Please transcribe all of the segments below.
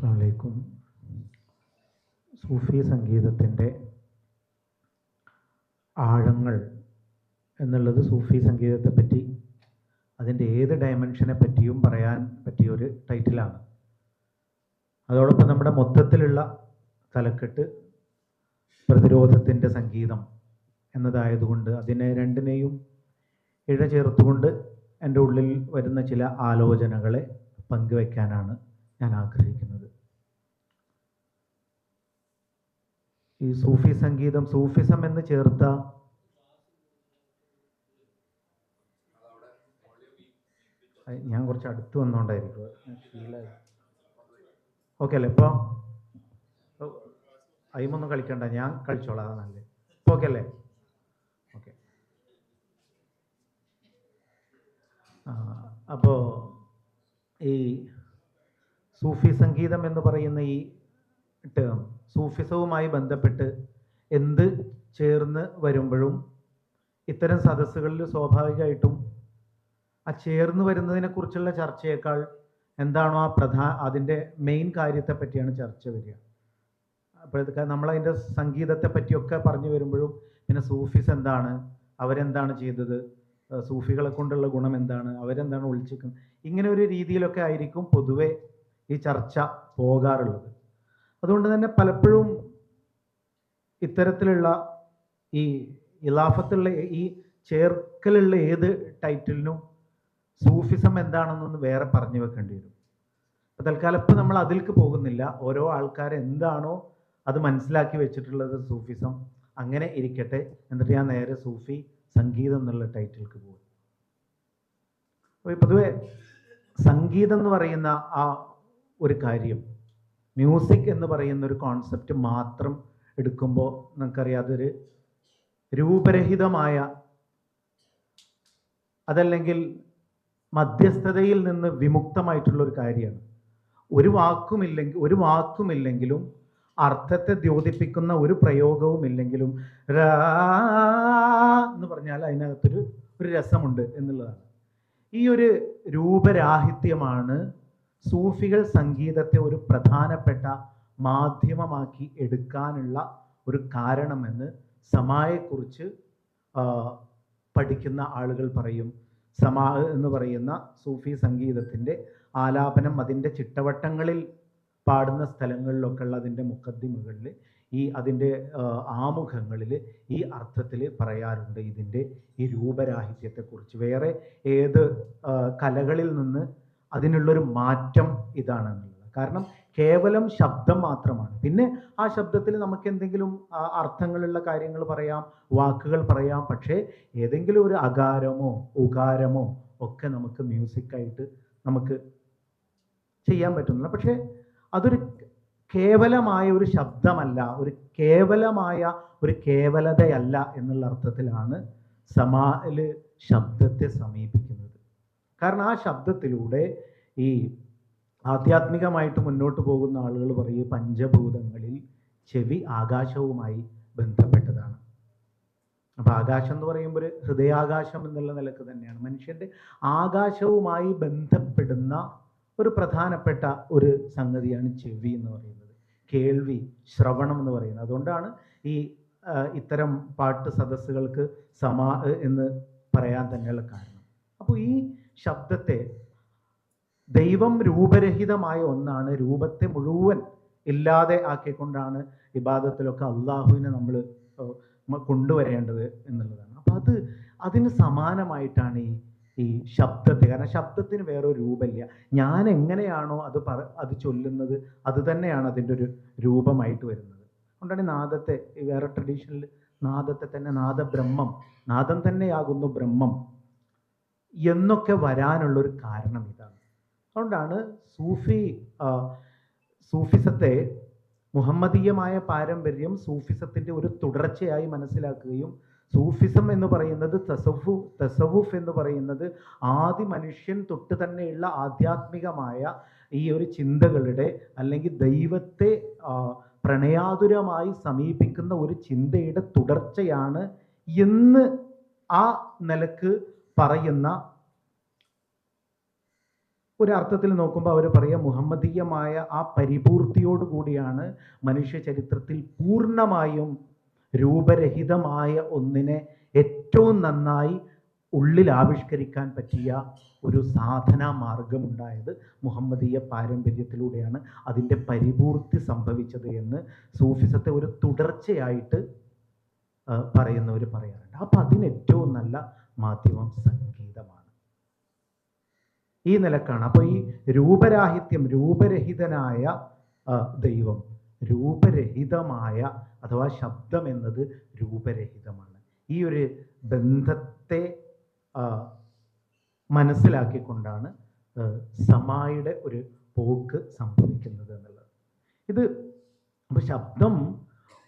അസ്സലാമു അലൈക്കും. സൂഫി സംഗീതത്തിൻ്റെ ആഴങ്ങൾ എന്നുള്ളത് സൂഫി സംഗീതത്തെപ്പറ്റി അതിൻ്റെ ഏത് ഡയമെൻഷനെ പറ്റിയും പറയാൻ പറ്റിയൊരു ടൈറ്റിലാണ്. അതോടൊപ്പം നമ്മുടെ മൊത്തത്തിലുള്ള തലക്കെട്ട് പ്രതിരോധത്തിൻ്റെ സംഗീതം എന്നതായതുകൊണ്ട് അതിനെ രണ്ടിനെയും ഇഴചേർത്തുകൊണ്ട് എൻ്റെ ഉള്ളിൽ വരുന്ന ചില ആലോചനകളെ പങ്കുവയ്ക്കാനാണ് ഞാൻ ആഗ്രഹിക്കുന്നത്. ഈ സൂഫി സംഗീതം, സൂഫിസം എന്ന് ചേർത്ത ഞാൻ കുറച്ച് അടുത്ത് വന്നുകൊണ്ടായിരിക്കും ഫീലായി. ഓക്കെ അല്ലേ? ഇപ്പോൾ അയിമൊന്നും കളിക്കണ്ട, ഞാൻ കളിച്ചോളാം, അതാണ് നല്ലത്. ഇപ്പോൾ ഓക്കെ അല്ലേ? ഓക്കെ. അപ്പോൾ ഈ സൂഫി സംഗീതം എന്ന് പറയുന്ന ഈ ടേം സൂഫിസവുമായി ബന്ധപ്പെട്ട് എന്ത് ചേർന്ന് വരുമ്പോഴും ഇത്തരം സദസ്സുകളിൽ സ്വാഭാവികമായിട്ടും ആ ചേർന്ന് വരുന്നതിനെക്കുറിച്ചുള്ള ചർച്ചയേക്കാൾ എന്താണോ അതിൻ്റെ മെയിൻ കാര്യത്തെ പറ്റിയാണ് ചർച്ച വരിക. അപ്പോഴത്തേക്ക് നമ്മളതിൻ്റെ സംഗീതത്തെ പറ്റിയൊക്കെ പറഞ്ഞു വരുമ്പോഴും പിന്നെ സൂഫിസ് എന്താണ്, അവരെന്താണ് ചെയ്തത്, സൂഫികളെ കൊണ്ടുള്ള ഗുണം എന്താണ്, അവരെന്താണ് ഒളിച്ചിരിക്കുന്നത്, ഇങ്ങനെ ഒരു രീതിയിലൊക്കെ ആയിരിക്കും പൊതുവെ ഈ ചർച്ച പോകാറുള്ളത്. അതുകൊണ്ട് തന്നെ പലപ്പോഴും ഇത്തരത്തിലുള്ള ഈ ഇലാഫത്തുള്ള ഈ ചേർക്കലുള്ള ഏത് ടൈറ്റിലിനും സൂഫിസം എന്താണെന്നൊന്ന് വേറെ പറഞ്ഞു വെക്കേണ്ടി വരും. അപ്പോൾ തൽക്കാലം ഇപ്പം നമ്മൾ അതിലേക്ക് പോകുന്നില്ല. ഓരോ ആൾക്കാർ എന്താണോ അത് മനസ്സിലാക്കി വെച്ചിട്ടുള്ളത് സൂഫിസം അങ്ങനെ ഇരിക്കട്ടെ. എന്നിട്ട് ഞാൻ നേരെ സൂഫി സംഗീതം എന്നുള്ള ടൈറ്റിലേക്ക് പോകും. അപ്പോൾ പൊതുവെ സംഗീതം എന്ന് പറയുന്ന ആ ഒരു കാര്യം, മ്യൂസിക് എന്ന് പറയുന്ന ഒരു കോൺസെപ്റ്റ് മാത്രം എടുക്കുമ്പോൾ നമുക്കറിയാം അതൊരു രൂപരഹിതമായ, അതല്ലെങ്കിൽ മധ്യസ്ഥതയിൽ നിന്ന് വിമുക്തമായിട്ടുള്ളൊരു കാര്യമാണ്. ഒരു വാക്കുമില്ലെങ്കിലും അർത്ഥത്തെ ദ്യോതിപ്പിക്കുന്ന ഒരു പ്രയോഗവും ഇല്ലെങ്കിലും എന്ന് പറഞ്ഞാൽ അതിനകത്തൊരു രസമുണ്ട് എന്നുള്ളതാണ്. ഈ ഒരു രൂപരാഹിത്യമാണ് സൂഫികൾ സംഗീതത്തെ ഒരു പ്രധാനപ്പെട്ട മാധ്യമമാക്കി എടുക്കാനുള്ള ഒരു കാരണമെന്ന് സമായെക്കുറിച്ച് പഠിക്കുന്ന ആളുകൾ പറയും. സമാ എന്ന് പറയുന്ന സൂഫി സംഗീതത്തിൻ്റെ ആലാപനം അതിൻ്റെ ചിട്ടവട്ടങ്ങളിൽ പാടുന്ന സ്ഥലങ്ങളിലൊക്കെ ഉള്ള അതിൻ്റെ മുഖദ്ദിമകളിൽ അതിൻ്റെ ആമുഖങ്ങളിൽ ഈ അർത്ഥത്തിൽ പറയാറുണ്ട് ഇതിൻ്റെ ഈ രൂപരാഹിത്യത്തെക്കുറിച്ച്. വേറെ ഏത് കലകളിൽ നിന്ന് അതിനുള്ളൊരു മാറ്റം ഇതാണെന്നുള്ളത്. കാരണം കേവലം ശബ്ദം മാത്രമാണ്. പിന്നെ ആ ശബ്ദത്തിൽ നമുക്ക് എന്തെങ്കിലും അർത്ഥങ്ങളുള്ള കാര്യങ്ങൾ പറയാം, വാക്കുകൾ പറയാം. പക്ഷേ ഏതെങ്കിലും ഒരു അകാരമോ ഉകാരമോ ഒക്കെ നമുക്ക് മ്യൂസിക്കായിട്ട് നമുക്ക് ചെയ്യാൻ പറ്റുന്നില്ല. പക്ഷേ അതൊരു കേവലമായ ഒരു ശബ്ദമല്ല, ഒരു കേവലമായ ഒരു കേവലതയല്ല എന്നുള്ള അർത്ഥത്തിലാണ് സമാല് ശബ്ദത്തെ സമീപിക്കുന്നത്. കാരണം ആ ശബ്ദത്തിലൂടെ ഈ ആധ്യാത്മികമായിട്ട് മുന്നോട്ട് പോകുന്ന ആളുകൾ പറയും പഞ്ചഭൂതങ്ങളിൽ ചെവി ആകാശവുമായി ബന്ധപ്പെട്ടതാണ്. അപ്പോൾ ആകാശം എന്ന് പറയുമ്പോൾ ഒരു ഹൃദയാകാശം എന്നുള്ള നിലക്ക് തന്നെയാണ്. മനുഷ്യൻ്റെ ആകാശവുമായി ബന്ധപ്പെടുന്ന ഒരു പ്രധാനപ്പെട്ട ഒരു സംഗതിയാണ് ചെവി എന്ന് പറയുന്നത്, കേൾവി, ശ്രവണം എന്ന് പറയുന്നത്. അതുകൊണ്ടാണ് ഇത്തരം പാട്ട് സദസ്സുകൾക്ക് സമാ എന്ന് പറയാൻ തന്നെയുള്ള കാരണം. അപ്പോൾ ഈ ശബ്ദത്തെ ദൈവം രൂപരഹിതമായ ഒന്നാണ്, രൂപത്തെ മുഴുവൻ ഇല്ലാതെ ആക്കിക്കൊണ്ടാണ് ഇബാദത്തിലൊക്കെ അള്ളാഹുവിനെ നമ്മൾ കൊണ്ടുവരേണ്ടത് എന്നുള്ളതാണ്. അപ്പോൾ അതിന് സമാനമായിട്ടാണ് ഈ ശബ്ദത്തെ. കാരണം ശബ്ദത്തിന് വേറൊരു രൂപമില്ല. ഞാൻ എങ്ങനെയാണോ അത് ചൊല്ലുന്നത് അത് തന്നെയാണ് അതിൻ്റെ ഒരു രൂപമായിട്ട് വരുന്നത്. അതുകൊണ്ടാണ് നാദത്തെ വേറെ ട്രഡീഷനിൽ നാദത്തെ തന്നെ നാദബ്രഹ്മം, നാദം തന്നെയാകുന്നു ബ്രഹ്മം എന്നൊക്കെ വരാനുള്ളൊരു കാരണം ഇതാണ്. അതുകൊണ്ടാണ് സൂഫിസത്തെ മുഹമ്മദീയമായ പാരമ്പര്യം സൂഫിസത്തിൻ്റെ ഒരു തുടർച്ചയായി മനസ്സിലാക്കുകയും സൂഫിസം എന്ന് പറയുന്നത് തസവുഫ് എന്ന് പറയുന്നത് ആദി മനുഷ്യൻ തൊട്ട് തന്നെയുള്ള ആധ്യാത്മികമായ ഈ ഒരു ചിന്തകളുടെ അല്ലെങ്കിൽ ദൈവത്തെ പ്രണയാതുരമായി സമീപിക്കുന്ന ഒരു ചിന്തയുടെ തുടർച്ചയാണ് എന്ന് ആ നിലക്ക് പറയുന്ന ഒരർത്ഥത്തിൽ നോക്കുമ്പോൾ അവർ പറയുക മുഹമ്മദീയമായ ആ പരിപൂർത്തിയോടുകൂടിയാണ് മനുഷ്യ ചരിത്രത്തിൽ പൂർണ്ണമായും രൂപരഹിതമായ ഒന്നിനെ ഏറ്റവും നന്നായി ഉള്ളിൽ ആവിഷ്കരിക്കാൻ പറ്റിയ ഒരു സാധനാ മാർഗമുണ്ടായത് മുഹമ്മദീയ പാരമ്പര്യത്തിലൂടെയാണ്. അതിൻ്റെ പരിപൂർത്തി സംഭവിച്ചത് എന്ന് സൂഫിസത്തെ ഒരു തുടർച്ചയായിട്ട് പറയുന്നവർ പറയാറുണ്ട്. അപ്പം അതിന് ഏറ്റവും നല്ല മാധ്യമം സംഗീതമാണ്. ഈ നിലക്കാണ്. അപ്പോൾ ഈ രൂപരാഹിത്യം, രൂപരഹിതനായ ദൈവം, രൂപരഹിതമായ അഥവാ ശബ്ദം എന്നത് രൂപരഹിതമാണ്. ഈ ഒരു ബന്ധത്തെ മനസ്സിലാക്കിക്കൊണ്ടാണ് സമായുടെ ഒരു പോക്ക് സംഭവിക്കുന്നത് എന്നുള്ളത്. ഇത് അപ്പോൾ ശബ്ദം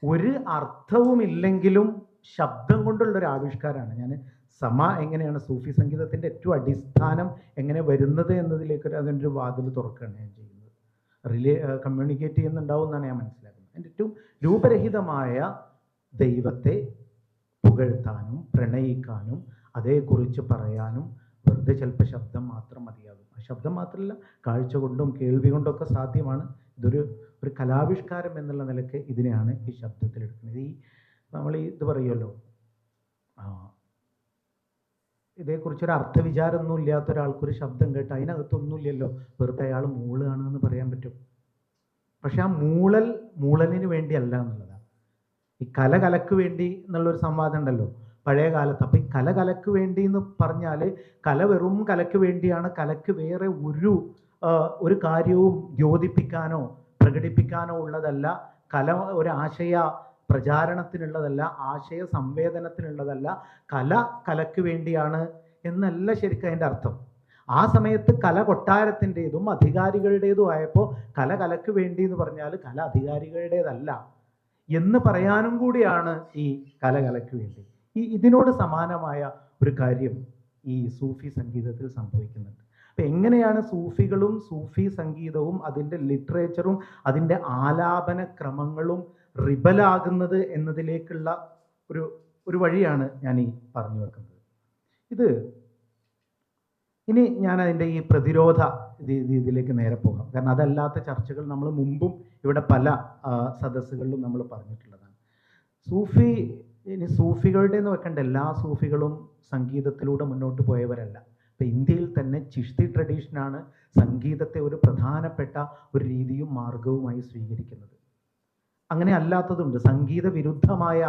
ഒരു അർത്ഥവുമില്ലെങ്കിലും ശബ്ദം കൊണ്ടുള്ളൊരു ആവിഷ്കാരമാണ്. ഞാൻ സമ എങ്ങനെയാണ് സൂഫി സംഗീതത്തിൻ്റെ ഏറ്റവും അടിസ്ഥാനം എങ്ങനെ വരുന്നത് എന്നതിലേക്ക് അതിൻ്റെ ഒരു വാതിൽ തുറക്കുകയാണ് ഞാൻ ചെയ്യുന്നത്. കമ്മ്യൂണിക്കേറ്റ് ചെയ്യുന്നുണ്ടാവും എന്നാണ് ഞാൻ മനസ്സിലാക്കുന്നത്. അതിൻ്റെ ഏറ്റവും രൂപരഹിതമായ ദൈവത്തെ പുകഴ്ത്താനും പ്രണയിക്കാനും അതേക്കുറിച്ച് പറയാനും വെറുതെ ചിലപ്പോൾ ശബ്ദം മാത്രം മതിയാകും. ആ ശബ്ദം മാത്രമല്ല, കാഴ്ച കൊണ്ടും കേൾവി കൊണ്ടൊക്കെ സാധ്യമാണ്. ഇതൊരു കലാവിഷ്കാരം എന്നുള്ള നിലയ്ക്ക് ഇതിനെയാണ് ഈ ശബ്ദത്തിലെടുക്കുന്നത്. നമ്മൾ ഇത് പറയുമല്ലോ, ഇതേക്കുറിച്ചൊരു അർത്ഥവിചാരമൊന്നും ഇല്ലാത്ത ഒരാൾക്കൊരു ശബ്ദം കേട്ട് അതിനകത്തൊന്നുമില്ലല്ലോ, വെറുതെ അയാൾ മൂളാണെന്ന് പറയാൻ പറ്റും. പക്ഷെ ആ മൂളലിന് വേണ്ടിയല്ല എന്നുള്ളതാണ്. ഈ കലക്ക് വേണ്ടി എന്നുള്ളൊരു സംവാദം ഉണ്ടല്ലോ പഴയ കാലത്ത്. അപ്പം ഈ കലക്ക് വേണ്ടി എന്ന് പറഞ്ഞാൽ കല വെറും കലക്ക് വേണ്ടിയാണ്. കലക്ക് വേറെ ഒരു കാര്യവും ദ്യോതിപ്പിക്കാനോ പ്രകടിപ്പിക്കാനോ ഉള്ളതല്ല. കല ഒരു ആശയ പ്രചാരണത്തിനുള്ളതല്ല, ആശയ സംവേദനത്തിനുള്ളതല്ല. കലക്ക് വേണ്ടിയാണ് എന്നല്ല ശരിക്കും അതിൻ്റെ അർത്ഥം. ആ സമയത്ത് കല കൊട്ടാരത്തിൻ്റെതും അധികാരികളുടേതും ആയപ്പോൾ കലക്ക് വേണ്ടി എന്ന് പറഞ്ഞാൽ കല അധികാരികളുടേതല്ല എന്ന് പറയാനും കൂടിയാണ് ഈ കലക്ക് വേണ്ടി. ഇതിനോട് സമാനമായ ഒരു കാര്യം ഈ സൂഫി സംഗീതത്തിൽ സംഭവിക്കുന്നുണ്ട്. അപ്പം എങ്ങനെയാണ് സൂഫികളും സൂഫി സംഗീതവും അതിൻ്റെ ലിറ്ററേച്ചറും അതിൻ്റെ ആലാപന ക്രമങ്ങളും റിബലാകുന്നത് എന്നതിലേക്കുള്ള ഒരു വഴിയാണ് ഞാൻ ഈ പറഞ്ഞു വെക്കുന്നത്. ഇനി ഞാൻ അതിൻ്റെ ഈ പ്രതിരോധ രീതിയിലേക്ക് നേരെ പോകാം. കാരണം അതല്ലാത്ത ചർച്ചകൾ നമ്മൾ മുമ്പും ഇവിടെ പല സദസ്സുകളിലും നമ്മൾ പറഞ്ഞിട്ടുള്ളതാണ്. സൂഫികളുടെ എന്ന് വെക്കേണ്ട എല്ലാ സൂഫികളും സംഗീതത്തിലൂടെ മുന്നോട്ട് പോയവരല്ല. ഇപ്പം ഇന്ത്യയിൽ തന്നെ ചിഷ്തി ട്രഡീഷനാണ് സംഗീതത്തെ ഒരു പ്രധാനപ്പെട്ട ഒരു രീതിയും മാർഗവുമായി സ്വീകരിക്കുന്നത്. അങ്ങനെ അല്ലാത്തതുണ്ട്. സംഗീത വിരുദ്ധമായ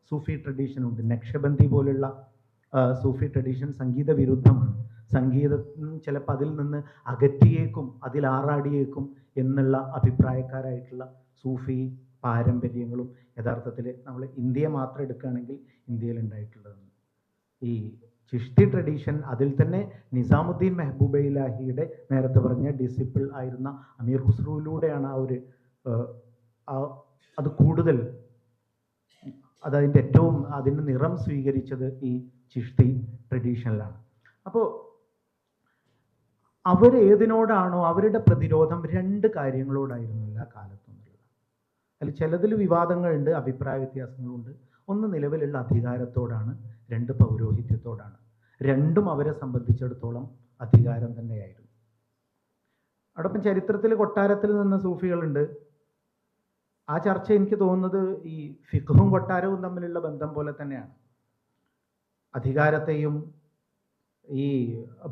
സൂഫി ട്രഡീഷനുണ്ട്. നക്ഷബന്ദി പോലുള്ള സൂഫി ട്രഡീഷൻ സംഗീത വിരുദ്ധമാണ്. സംഗീതം ചിലപ്പോൾ അതിൽ നിന്ന് അകറ്റിയേക്കും, അതിൽ ആറാടിയേക്കും എന്നുള്ള അഭിപ്രായക്കാരായിട്ടുള്ള സൂഫി പാരമ്പര്യങ്ങളും യഥാർത്ഥത്തിൽ നമ്മൾ ഇന്ത്യയെ മാത്രം എടുക്കുകയാണെങ്കിൽ ഇന്ത്യയിൽ ഉണ്ടായിട്ടുള്ളതാണ്. ഈ ചിഷ്തി ട്രഡീഷൻ, അതിൽ തന്നെ നിസാമുദ്ദീൻ മെഹബൂബ ഇലാഹിയുടെ നേരത്തെ പറഞ്ഞ ഡിസിപ്പിൾ ആയിരുന്ന അമീർ ഖുസ്രുവിലൂടെയാണ് അത് കൂടുതൽ അതിൻ്റെ നിറം സ്വീകരിച്ചത് ഈ ചിഷ്തി ട്രഡീഷനിലാണ്. അപ്പോൾ അവരേതിനോടാണോ അവരുടെ പ്രതിരോധം രണ്ട് കാര്യങ്ങളോടായിരുന്നു എല്ലാ കാലത്തും എന്നുള്ളത്. അതിൽ ചിലതിൽ വിവാദങ്ങളുണ്ട്, അഭിപ്രായ വ്യത്യാസങ്ങളുണ്ട്. ഒന്ന് നിലവിലുള്ള അധികാരത്തോടാണ്, രണ്ട് പൗരോഹിത്യത്തോടാണ്. രണ്ടും അവരെ സംബന്ധിച്ചിടത്തോളം അധികാരം തന്നെയായിരുന്നു. അതോടൊപ്പം ചരിത്രത്തിൽ കൊട്ടാരത്തിൽ നിന്ന് സൂഫികളുണ്ട്. ആ ചർച്ച എനിക്ക് തോന്നുന്നത് ഈ ഫിഖ്ഹും കൊട്ടാരവും തമ്മിലുള്ള ബന്ധം പോലെ തന്നെയാണ്. അധികാരത്തെയും ഈ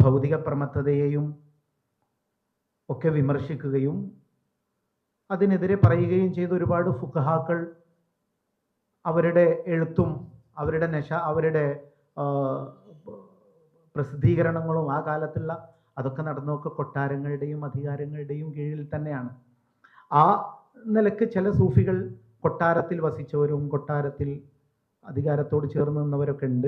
ഭൗതിക പ്രമത്തതയെയും ഒക്കെ വിമർശിക്കുകയും അതിനെതിരെ പറയുകയും ചെയ്ത ഒരുപാട് ഫുഖഹാക്കൾ അവരുടെ എഴുത്തും അവരുടെ പ്രസിദ്ധീകരണങ്ങളും ആ കാലത്തുള്ള അതൊക്കെ നടന്നൊക്കെ കൊട്ടാരങ്ങളുടെയും അധികാരങ്ങളുടെയും കീഴിൽ തന്നെയാണ്. ആ നിലക്ക് ചില സൂഫികൾ കൊട്ടാരത്തിൽ വസിച്ചവരും കൊട്ടാരത്തിൽ അധികാരത്തോട് ചേർന്ന് നിന്നവരൊക്കെ ഉണ്ട്.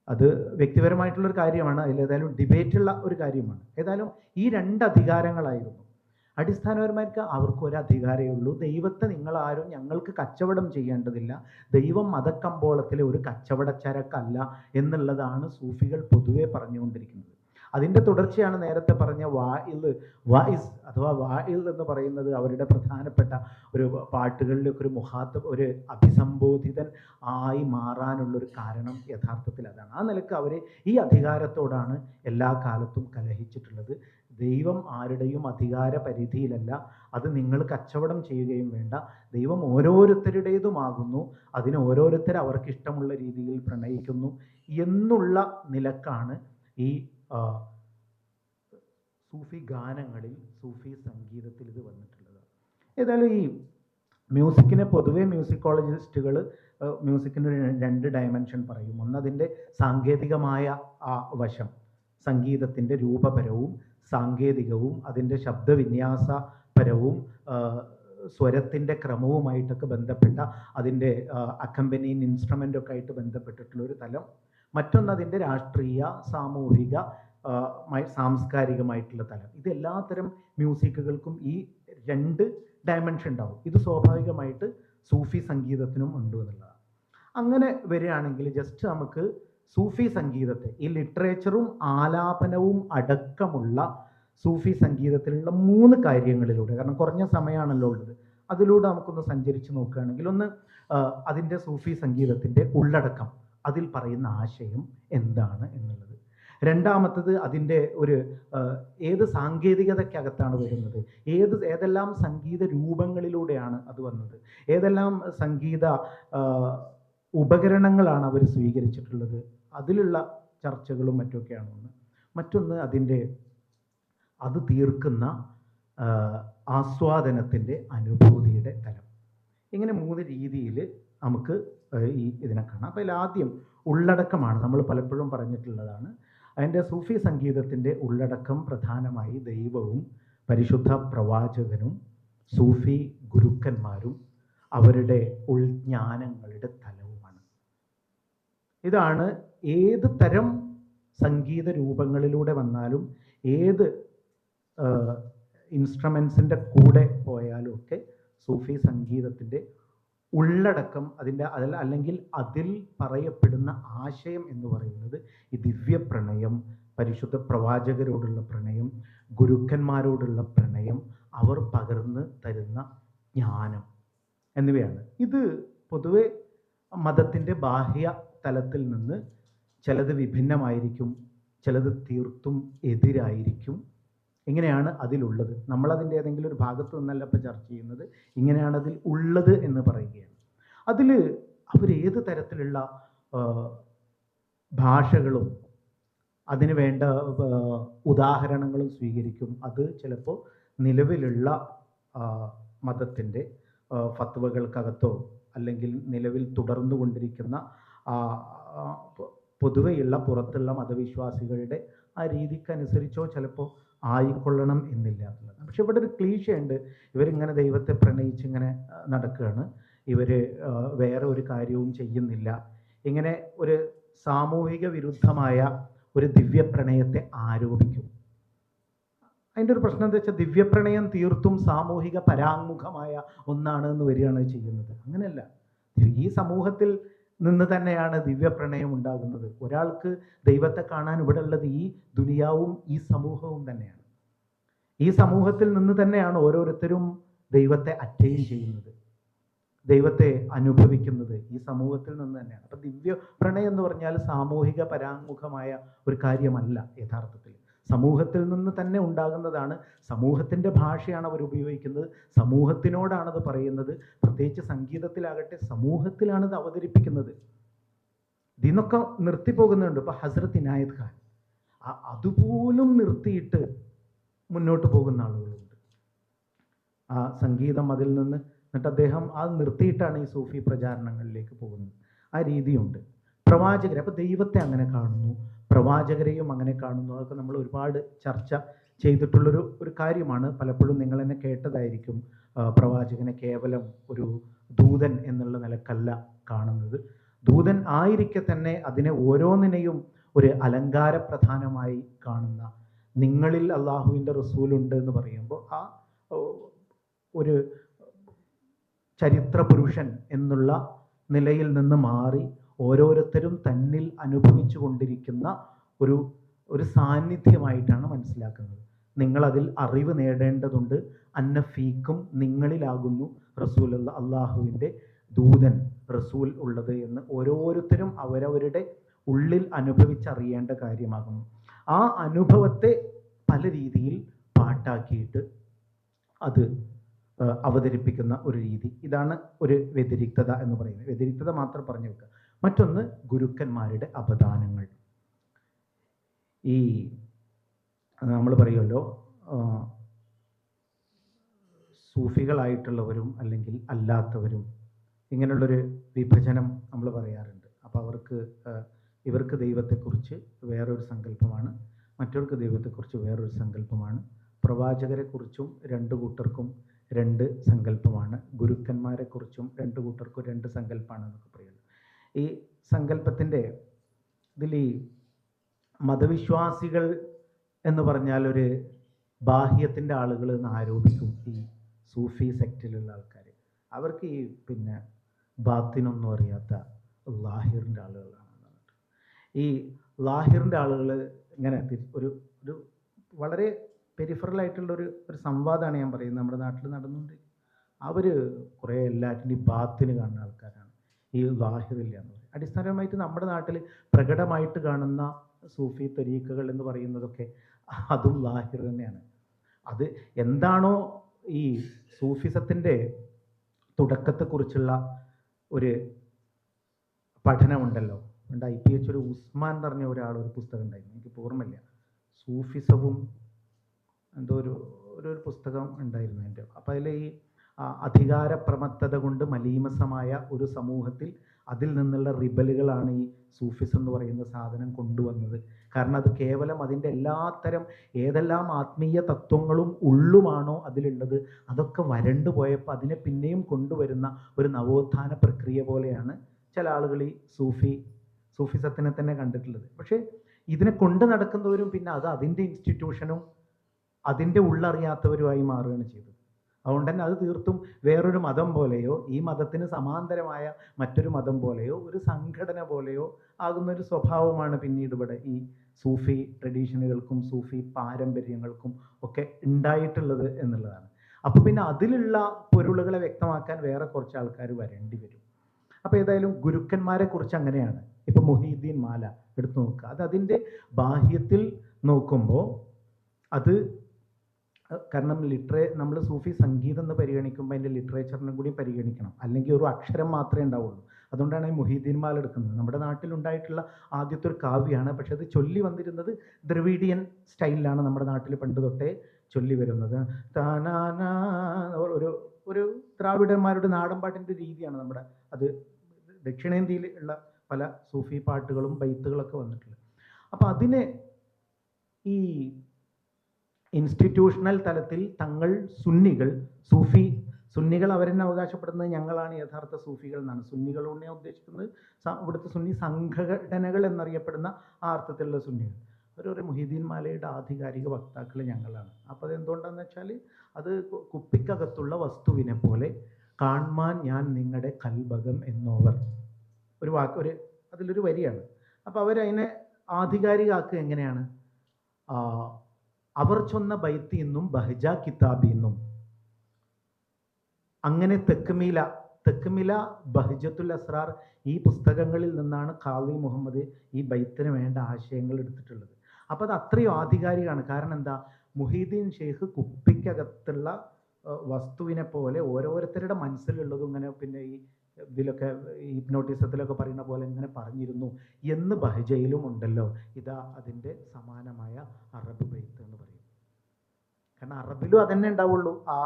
അത് വ്യക്തിപരമായിട്ടുള്ളൊരു കാര്യമാണ്. അതിലേതായാലും ഡിബേറ്റുള്ള ഒരു കാര്യമാണ്. ഏതായാലും ഈ രണ്ട് അധികാരങ്ങളായിരുന്നു. അടിസ്ഥാനപരമായിട്ട് അവർക്ക് ഒരു അധികാരമേ ഉള്ളൂ. ദൈവത്തെ നിങ്ങളാരും ഞങ്ങൾക്ക് കച്ചവടം ചെയ്യേണ്ടതില്ല, ദൈവം മതക്കമ്പോളത്തിലെ ഒരു കച്ചവടച്ചരക്കല്ല എന്നുള്ളതാണ് സൂഫികൾ പൊതുവെ പറഞ്ഞുകൊണ്ടിരിക്കുന്നത്. അതിൻ്റെ തുടർച്ചയാണ് നേരത്തെ പറഞ്ഞ വായിസ് അഥവാ വായിൽ എന്ന് പറയുന്നത് അവരുടെ പ്രധാനപ്പെട്ട ഒരു പാട്ടുകളിലൊക്കെ ഒരു അഭിസംബോധിതൻ ആയി മാറാനുള്ളൊരു കാരണം യഥാർത്ഥത്തിൽ അതാണ്. ആ നിലക്ക് അവർ ഈ അധികാരത്തോടാണ് എല്ലാ കാലത്തും കലഹിച്ചിട്ടുള്ളത്. ദൈവം ആരുടെയും അധികാര പരിധിയിലല്ല. അത് നിങ്ങൾ കച്ചവടം ചെയ്യുകയും വേണ്ട. ദൈവം ഓരോരുത്തരുടേതുമാകുന്നു. അതിന് ഓരോരുത്തർ അവർക്കിഷ്ടമുള്ള രീതിയിൽ പ്രണയിക്കുന്നു എന്നുള്ള നിലക്കാണ് ഈ സൂഫി ഗാനങ്ങളിൽ, സൂഫി സംഗീതത്തിൽ ഇത് വന്നിട്ടുള്ളത്. ഏതായാലും ഈ മ്യൂസിക്കിനെ പൊതുവെ മ്യൂസിക്കോളജിസ്റ്റുകൾ മ്യൂസിക്കിന് 2 ഡയമെൻഷൻ പറയും. ഒന്ന് അതിൻ്റെ സാങ്കേതികമായ ആ വശം, സംഗീതത്തിൻ്റെ രൂപപരവും സാങ്കേതികവും അതിൻ്റെ ശബ്ദവിന്യാസപരവും സ്വരത്തിൻ്റെ ക്രമവുമായിട്ടൊക്കെ ബന്ധപ്പെട്ട അതിൻ്റെ അക്കമ്പനിങ് ഇൻസ്ട്രുമെൻ്റൊക്കെ ആയിട്ട് ബന്ധപ്പെട്ടിട്ടുള്ളൊരു തലം. മറ്റൊന്ന് അതിൻ്റെ രാഷ്ട്രീയ, സാമൂഹിക, സാംസ്കാരികമായിട്ടുള്ള തലം. ഇത് എല്ലാത്തരം മ്യൂസിക്കുകൾക്കും ഈ 2 ഡയമെൻഷൻ ഉണ്ടാവും. ഇത് സ്വാഭാവികമായിട്ട് സൂഫി സംഗീതത്തിനും ഉണ്ട് എന്നുള്ളതാണ്. അങ്ങനെ വരികയാണെങ്കിൽ ജസ്റ്റ് നമുക്ക് സൂഫി സംഗീതത്തെ, ഈ ലിറ്ററേച്ചറും ആലാപനവും അടക്കമുള്ള സൂഫി സംഗീതത്തിലുള്ള 3 കാര്യങ്ങളിലൂടെ, കാരണം കുറഞ്ഞ സമയമാണല്ലോ ഉള്ളത്, അതിലൂടെ നമുക്കൊന്ന് സഞ്ചരിച്ച് നോക്കുകയാണെങ്കിൽ, ഒന്ന് അതിൻ്റെ സൂഫി സംഗീതത്തിൻ്റെ ഉള്ളടക്കം, അതിൽ പറയുന്ന ആശയം എന്താണ് എന്നുള്ളത്. രണ്ടാമത്തത് അതിൻ്റെ ഒരു ഏത് സാങ്കേതികതയ്ക്കകത്താണ് വരുന്നത്, ഏതെല്ലാം സംഗീത രൂപങ്ങളിലൂടെയാണ് അത് വന്നത്, ഏതെല്ലാം സംഗീത ഉപകരണങ്ങളാണ് അവർ സ്വീകരിച്ചിട്ടുള്ളത്, അതിലുള്ള ചർച്ചകളും മറ്റൊക്കെയാണ് ഒന്ന്. മറ്റൊന്ന് അതിൻ്റെ അത് തീർക്കുന്ന ആസ്വാദനത്തിൻ്റെ അനുഭൂതിയുടെ തലം. ഇങ്ങനെ 3 രീതിയിൽ നമുക്ക് ഇതിനെ കാണാം. അപ്പോൾ ആദ്യം ഉള്ളടക്കമാണ്. നമ്മൾ പലപ്പോഴും പറഞ്ഞിട്ടുള്ളതാണ്, അതിൻ്റെ സൂഫി സംഗീതത്തിൻ്റെ ഉള്ളടക്കം പ്രധാനമായി ദൈവവും പരിശുദ്ധ പ്രവാചകനും സൂഫി ഗുരുക്കന്മാരും അവരുടെ ഉൾജ്ഞാനങ്ങളുടെ തലവുമാണ്. ഇതാണ് ഏത് തരം സംഗീത രൂപങ്ങളിലൂടെ വന്നാലും, ഏത് ഇൻസ്ട്രുമെൻസിൻ്റെ കൂടെ പോയാലും ഒക്കെ സൂഫി സംഗീതത്തിൻ്റെ ഉള്ളടക്കം, അതിൻ്റെ അല്ലെങ്കിൽ അതിൽ പറയപ്പെടുന്ന ആശയം എന്ന് പറയുന്നത് ഈ ദിവ്യപ്രണയം, പരിശുദ്ധ പ്രവാചകരോടുള്ള പ്രണയം, ഗുരുക്കന്മാരോടുള്ള പ്രണയം, അവർ പകർന്ന് തരുന്ന ജ്ഞാനം എന്നിവയാണ്. ഇത് പൊതുവെ മതത്തിൻ്റെ ബാഹ്യ തലത്തിൽ നിന്ന് ചിലത് വിഭിന്നമായിരിക്കും, ചിലത് തീർത്തും എതിരായിരിക്കും. ഇങ്ങനെയാണ് അതിലുള്ളത്. നമ്മളതിൻ്റെ ഏതെങ്കിലും ഒരു ഭാഗത്ത് നിന്നല്ല ഇപ്പോൾ ചർച്ച ചെയ്യുന്നത്, ഇങ്ങനെയാണ് അതിൽ ഉള്ളത് എന്ന് പറയുകയാണ്. അതിൽ അവർ ഏത് തരത്തിലുള്ള ഭാഷകളും അതിന് വേണ്ട ഉദാഹരണങ്ങളും സ്വീകരിക്കും. അത് ചിലപ്പോൾ നിലവിലുള്ള മതത്തിൻ്റെ ഫത്വകൾക്കകത്തോ അല്ലെങ്കിൽ നിലവിൽ തുടർന്നു കൊണ്ടിരിക്കുന്ന പൊതുവെയുള്ള പുറത്തുള്ള മതവിശ്വാസികളുടെ ആ രീതിക്കനുസരിച്ചോ ചിലപ്പോൾ ആയിക്കൊള്ളണം എന്നില്ല എന്നുള്ളത്. പക്ഷെ ഇവിടെ ഒരു ക്ലീശയുണ്ട്, ഇവരിങ്ങനെ ദൈവത്തെ പ്രണയിച്ച് ഇങ്ങനെ നടക്കുകയാണ്, ഇവർ വേറെ ഒരു കാര്യവും ചെയ്യുന്നില്ല. ഇങ്ങനെ ഒരു സാമൂഹിക വിരുദ്ധമായ ഒരു ദിവ്യപ്രണയത്തെ ആരോപിക്കും. അതിൻ്റെ ഒരു പ്രശ്നം എന്താ വെച്ചാൽ, ദിവ്യപ്രണയം തീർത്തും സാമൂഹിക പരാങ്മുഖമായ ഒന്നാണ് എന്ന് വരികയാണ് ചെയ്യുന്നത്. അങ്ങനെയല്ല. ഈ സമൂഹത്തിൽ നിന്ന് തന്നെയാണ് ദിവ്യപ്രണയം ഉണ്ടാകുന്നത്. ഒരാൾക്ക് ദൈവത്തെ കാണാൻ ഇവിടെ ഉള്ളത് ഈ ദുനിയാവും ഈ സമൂഹവും തന്നെയാണ്. ഈ സമൂഹത്തിൽ നിന്ന് തന്നെയാണ് ഓരോരുത്തരും ദൈവത്തെ അറ്റൈൻ ചെയ്യുന്നത്, ദൈവത്തെ അനുഭവിക്കുന്നത് ഈ സമൂഹത്തിൽ നിന്ന് തന്നെയാണ്. അപ്പം ദിവ്യപ്രണയം എന്ന് പറഞ്ഞാൽ സാമൂഹിക പരാങ്മുഖമായ ഒരു കാര്യമല്ല. യഥാർത്ഥത്തിൽ സമൂഹത്തിൽ നിന്ന് തന്നെ ഉണ്ടാകുന്നതാണ്. സമൂഹത്തിൻ്റെ ഭാഷയാണ് അവർ ഉപയോഗിക്കുന്നത്, സമൂഹത്തിനോടാണത് പറയുന്നത്. പ്രത്യേകിച്ച് സംഗീതത്തിലാകട്ടെ സമൂഹത്തിലാണത് അവതരിപ്പിക്കുന്നത്. ഇതിന്നൊക്കെ നിർത്തിപ്പോകുന്നുണ്ട്. ഇപ്പോൾ ഹസ്രത്ത് ഇനായത് ഖാൻ അതുപോലും നിർത്തിയിട്ട് മുന്നോട്ട് പോകുന്ന ആളുകളുണ്ട്. ആ സംഗീതം അതിൽ നിന്ന് എന്നിട്ട് അദ്ദേഹം അത് നിർത്തിയിട്ടാണ് ഈ സൂഫി പ്രചാരണങ്ങളിലേക്ക് പോകുന്നത്. ആ രീതിയുണ്ട്. പ്രവാചകരെ, അപ്പോൾ ദൈവത്തെ അങ്ങനെ കാണുന്നു, പ്രവാചകരെയും അങ്ങനെ കാണുന്നു. അതൊക്കെ നമ്മൾ ഒരുപാട് ചർച്ച ചെയ്തിട്ടുള്ളൊരു കാര്യമാണ്. പലപ്പോഴും നിങ്ങൾ എന്നെ കേട്ടതായിരിക്കും, പ്രവാചകനെ കേവലം ഒരു ദൂതൻ എന്നുള്ള നിലക്കല്ല കാണുന്നത്. ദൂതൻ ആയിരിക്കെ തന്നെ അതിനെ ഓരോന്നിനെയും ഒരു അലങ്കാരപ്രധാനമായി കാണുന്ന, നിങ്ങളിൽ അള്ളാഹുവിൻ്റെ റസൂലുണ്ട് എന്ന് പറയുമ്പോൾ ആ ഒരു ചരിത്ര പുരുഷൻ എന്നുള്ള നിലയിൽ നിന്ന് മാറി ഓരോരുത്തരും തന്നിൽ അനുഭവിച്ചു കൊണ്ടിരിക്കുന്ന ഒരു സാന്നിധ്യമായിട്ടാണ് മനസ്സിലാക്കുന്നത്. നിങ്ങളതിൽ അറിവ് നേടേണ്ടതുണ്ട്. അന്നഫീക്കും, നിങ്ങളിലാകുന്നു റസൂൽ അള്ളാഹുവിൻ്റെ ദൂതൻ റസൂൽ ഉള്ളത് എന്ന് ഓരോരുത്തരും അവരവരുടെ ഉള്ളിൽ അനുഭവിച്ചറിയേണ്ട കാര്യമാകുന്നു. ആ അനുഭവത്തെ പല രീതിയിൽ പാട്ടാക്കിയിട്ട് അത് അവതരിപ്പിക്കുന്ന ഒരു രീതി. ഇതാണ് ഒരു വ്യതിരിക്തത എന്ന് പറയുന്നത്. വ്യതിരിക്തത മാത്രം പറഞ്ഞു വെക്കുക. മറ്റൊന്ന് ഗുരുക്കന്മാരുടെ അവദാനങ്ങൾ. ഈ നമ്മൾ പറയുമല്ലോ, സൂഫികളായിട്ടുള്ളവരും അല്ലെങ്കിൽ അല്ലാത്തവരും, ഇങ്ങനെയുള്ളൊരു വിഭജനം നമ്മൾ പറയാറുണ്ട്. അപ്പോൾ ഇവർക്ക് ദൈവത്തെക്കുറിച്ച് വേറൊരു സങ്കല്പമാണ്, മറ്റവർക്ക് ദൈവത്തെക്കുറിച്ച് വേറൊരു സങ്കല്പമാണ്. പ്രവാചകരെക്കുറിച്ചും രണ്ടു കൂട്ടർക്കും രണ്ട് സങ്കല്പമാണ്, ഗുരുക്കന്മാരെക്കുറിച്ചും രണ്ടു കൂട്ടർക്കും രണ്ട് സങ്കല്പമാണ് എന്നൊക്കെ പറയുന്നത്. ഈ സങ്കല്പത്തിൻ്റെ ഇതിൽ ഈ മതവിശ്വാസികൾ എന്ന് പറഞ്ഞാൽ ഒരു ബാഹ്യത്തിൻ്റെ ആളുകൾ എന്ന് ആരോപിക്കും ഈ സൂഫി സെക്റ്റിലുള്ള ആൾക്കാർ. അവർക്ക് ഈ ബാത്തിനൊന്നും അറിയാത്ത ലാഹിറിൻ്റെ ആളുകളാണ്. ഈ ലാഹിറിൻ്റെ ആളുകൾ ഇങ്ങനെ ഒരു വളരെ പെരിഫറലായിട്ടുള്ളൊരു സംവാദമാണ് ഞാൻ പറയുന്നത്. നമ്മുടെ നാട്ടിൽ നടന്നുകൊണ്ട് അവർ കുറേ എല്ലാറ്റിൻ്റെയും ബാത്തിന് കാണുന്ന ആൾക്കാരാണ് ഈ ലാഹിറില്ല എന്ന് പറയും. അടിസ്ഥാനപരമായിട്ട് നമ്മുടെ നാട്ടിൽ പ്രകടമായിട്ട് കാണുന്ന സൂഫി തരീഖകൾ എന്ന് പറയുന്നതൊക്കെ അതും ലാഹിർ തന്നെയാണ്. അത് എന്താണോ ഈ സൂഫിസത്തിൻ്റെ തുടക്കത്തെക്കുറിച്ചുള്ള ഒരു പഠനമുണ്ടല്ലോ, IPH ഒരു ഉസ്മാൻ എന്ന് പറഞ്ഞ ഒരു പുസ്തകം ഉണ്ടായിരുന്നു, എനിക്ക് ഓർമ്മയില്ല, സൂഫിസവും എന്തോ ഒരു പുസ്തകം ഉണ്ടായിരുന്നു എൻ്റെ. അപ്പോൾ അതിൽ ഈ അധികാരപ്രമത്തത കൊണ്ട് മലീമസമായ ഒരു സമൂഹത്തിൽ അതിൽ നിന്നുള്ള റിബലുകളാണ് ഈ സൂഫിസം എന്ന് പറയുന്ന സാധനം കൊണ്ടുവന്നത്. കാരണം അത് കേവലം അതിൻ്റെ എല്ലാത്തരം ഏതെല്ലാം ആത്മീയ തത്വങ്ങളും ഉള്ളുമാണോ അതിലുള്ളത് അതൊക്കെ വരണ്ടു പോയപ്പോൾ അതിനെ പിന്നെയും കൊണ്ടുവരുന്ന ഒരു നവോത്ഥാന പ്രക്രിയ പോലെയാണ് ചില ആളുകൾ ഈ സൂഫിസത്തിനെ തന്നെ കണ്ടിട്ടുള്ളത്. പക്ഷേ ഇതിനെ കൊണ്ട് നടക്കുന്നവരും പിന്നെ അതിൻ്റെ ഇൻസ്റ്റിറ്റ്യൂഷനും അതിൻ്റെ ഉള്ളറിയാത്തവരുമായി മാറുകയാണ് ചെയ്തത്. അതുകൊണ്ട് തന്നെ അത് തീർത്തും വേറൊരു മതം പോലെയോ ഈ മതത്തിന് സമാന്തരമായ മറ്റൊരു മതം പോലെയോ ഒരു സംഘടന പോലെയോ ആകുന്നൊരു സ്വഭാവമാണ് പിന്നീട് ഇവിടെ ഈ സൂഫി ട്രഡീഷനുകൾക്കും സൂഫി പാരമ്പര്യങ്ങൾക്കും ഒക്കെ ഉണ്ടായിട്ടുള്ളത് എന്നുള്ളതാണ്. അപ്പോൾ പിന്നെ അതിലുള്ള പൊരുളുകളെ വ്യക്തമാക്കാൻ വേറെ കുറച്ച് ആൾക്കാർ വരേണ്ടി വരും. അപ്പോൾ ഏതായാലും ഗുരുക്കന്മാരെ കുറിച്ച് അങ്ങനെയാണ്. ഇപ്പോൾ മുഹീദ്ദീൻ മാല എടുത്തു നോക്കുക, അതിൻ്റെ ബാഹ്യത്തിൽ നോക്കുമ്പോൾ അത് കാരണം നമ്മൾ സൂഫി സംഗീതം എന്ന് പരിഗണിക്കുമ്പോൾ അതിൻ്റെ ലിറ്ററേച്ചറിനെ കൂടി പരിഗണിക്കണം, അല്ലെങ്കിൽ ഒരു അക്ഷരം മാത്രമേ ഉണ്ടാവുള്ളൂ. അതുകൊണ്ടാണ് ഈ മുഹീദ്ദീൻ മാല എടുക്കുന്നത്. നമ്മുടെ നാട്ടിലുണ്ടായിട്ടുള്ള ആദ്യത്തെ ഒരു കാവ്യമാണ്, പക്ഷെ അത് ചൊല്ലി വന്നിരുന്നത് ദ്രവീഡിയൻ സ്റ്റൈലിലാണ് നമ്മുടെ നാട്ടിൽ പണ്ട് തൊട്ടേ ചൊല്ലി വരുന്നത്. ഒരു ദ്രാവിഡന്മാരുടെ നാടൻ പാട്ടിൻ്റെ രീതിയാണ് നമ്മുടെ അത് ദക്ഷിണേന്ത്യയിൽ ഉള്ള പല സൂഫി പാട്ടുകളും ബൈത്തുകളൊക്കെ വന്നിട്ടുള്ളത്. അപ്പോൾ അതിനെ ഈ ഇൻസ്റ്റിറ്റ്യൂഷണൽ തലത്തിൽ തങ്ങൾ സുന്നികൾ അവരെന്നെ അവകാശപ്പെടുന്നത് ഞങ്ങളാണ് യഥാർത്ഥ സൂഫികൾ എന്നാണ്. സുന്നികളോടെ ഉദ്ദേശിക്കുന്നത് ഇവിടുത്തെ സുന്നി സംഘടനകൾ എന്നറിയപ്പെടുന്ന ആ അർത്ഥത്തിലുള്ള സുന്നികൾ. ഒരു മുഹീദ്ദീൻ മാലയുടെ ആധികാരിക വക്താക്കൾ ഞങ്ങളാണ്. അപ്പോൾ അതെന്തുകൊണ്ടാണെന്ന് വെച്ചാൽ അത് കുപ്പിക്കകത്തുള്ള വസ്തുവിനെ പോലെ കാൺമാൻ ഞാൻ നിങ്ങളുടെ കൽബകം എന്നോവർ അതിലൊരു വരിയാണ്. അപ്പോൾ അവരതിനെ ആധികാരികമാക്കുക എങ്ങനെയാണ്? അവർ ചൊന്ന ബൈത്തി എന്നും ബഹജ കിതാബി എന്നും, അങ്ങനെ തെക്കുമില ബഹജത്തുൽ അസ്റാർ ഈ പുസ്തകങ്ങളിൽ നിന്നാണ് ഖാദി മുഹമ്മദ് ഈ ബൈത്തിന് വേണ്ട ആശയങ്ങൾ എടുത്തിട്ടുള്ളത്. അപ്പോൾ അത് അത്രയും ആധികാരികമാണ്. കാരണം എന്താ, മുഹീദ്ദീൻ ഷെയ്ഖ് കുപ്പിക്കകത്തുള്ള വസ്തുവിനെ പോലെ ഓരോരുത്തരുടെ മനസ്സിലുള്ളതും ഇങ്ങനെ പിന്നെ ഈ ഇതിലൊക്കെ ഹിപ്നോട്ടിസത്തിലൊക്കെ പറയുന്ന പോലെ ഇങ്ങനെ പറഞ്ഞിരുന്നു എന്ന് ബഹജയിലും ഉണ്ടല്ലോ. ഇതാ അതിൻ്റെ സമാനമായ അറബ് ബൈത്ത് എന്ന് പറയും. കാരണം അറബിലും അതന്നെ ഉണ്ടാവുള്ളൂ, ആ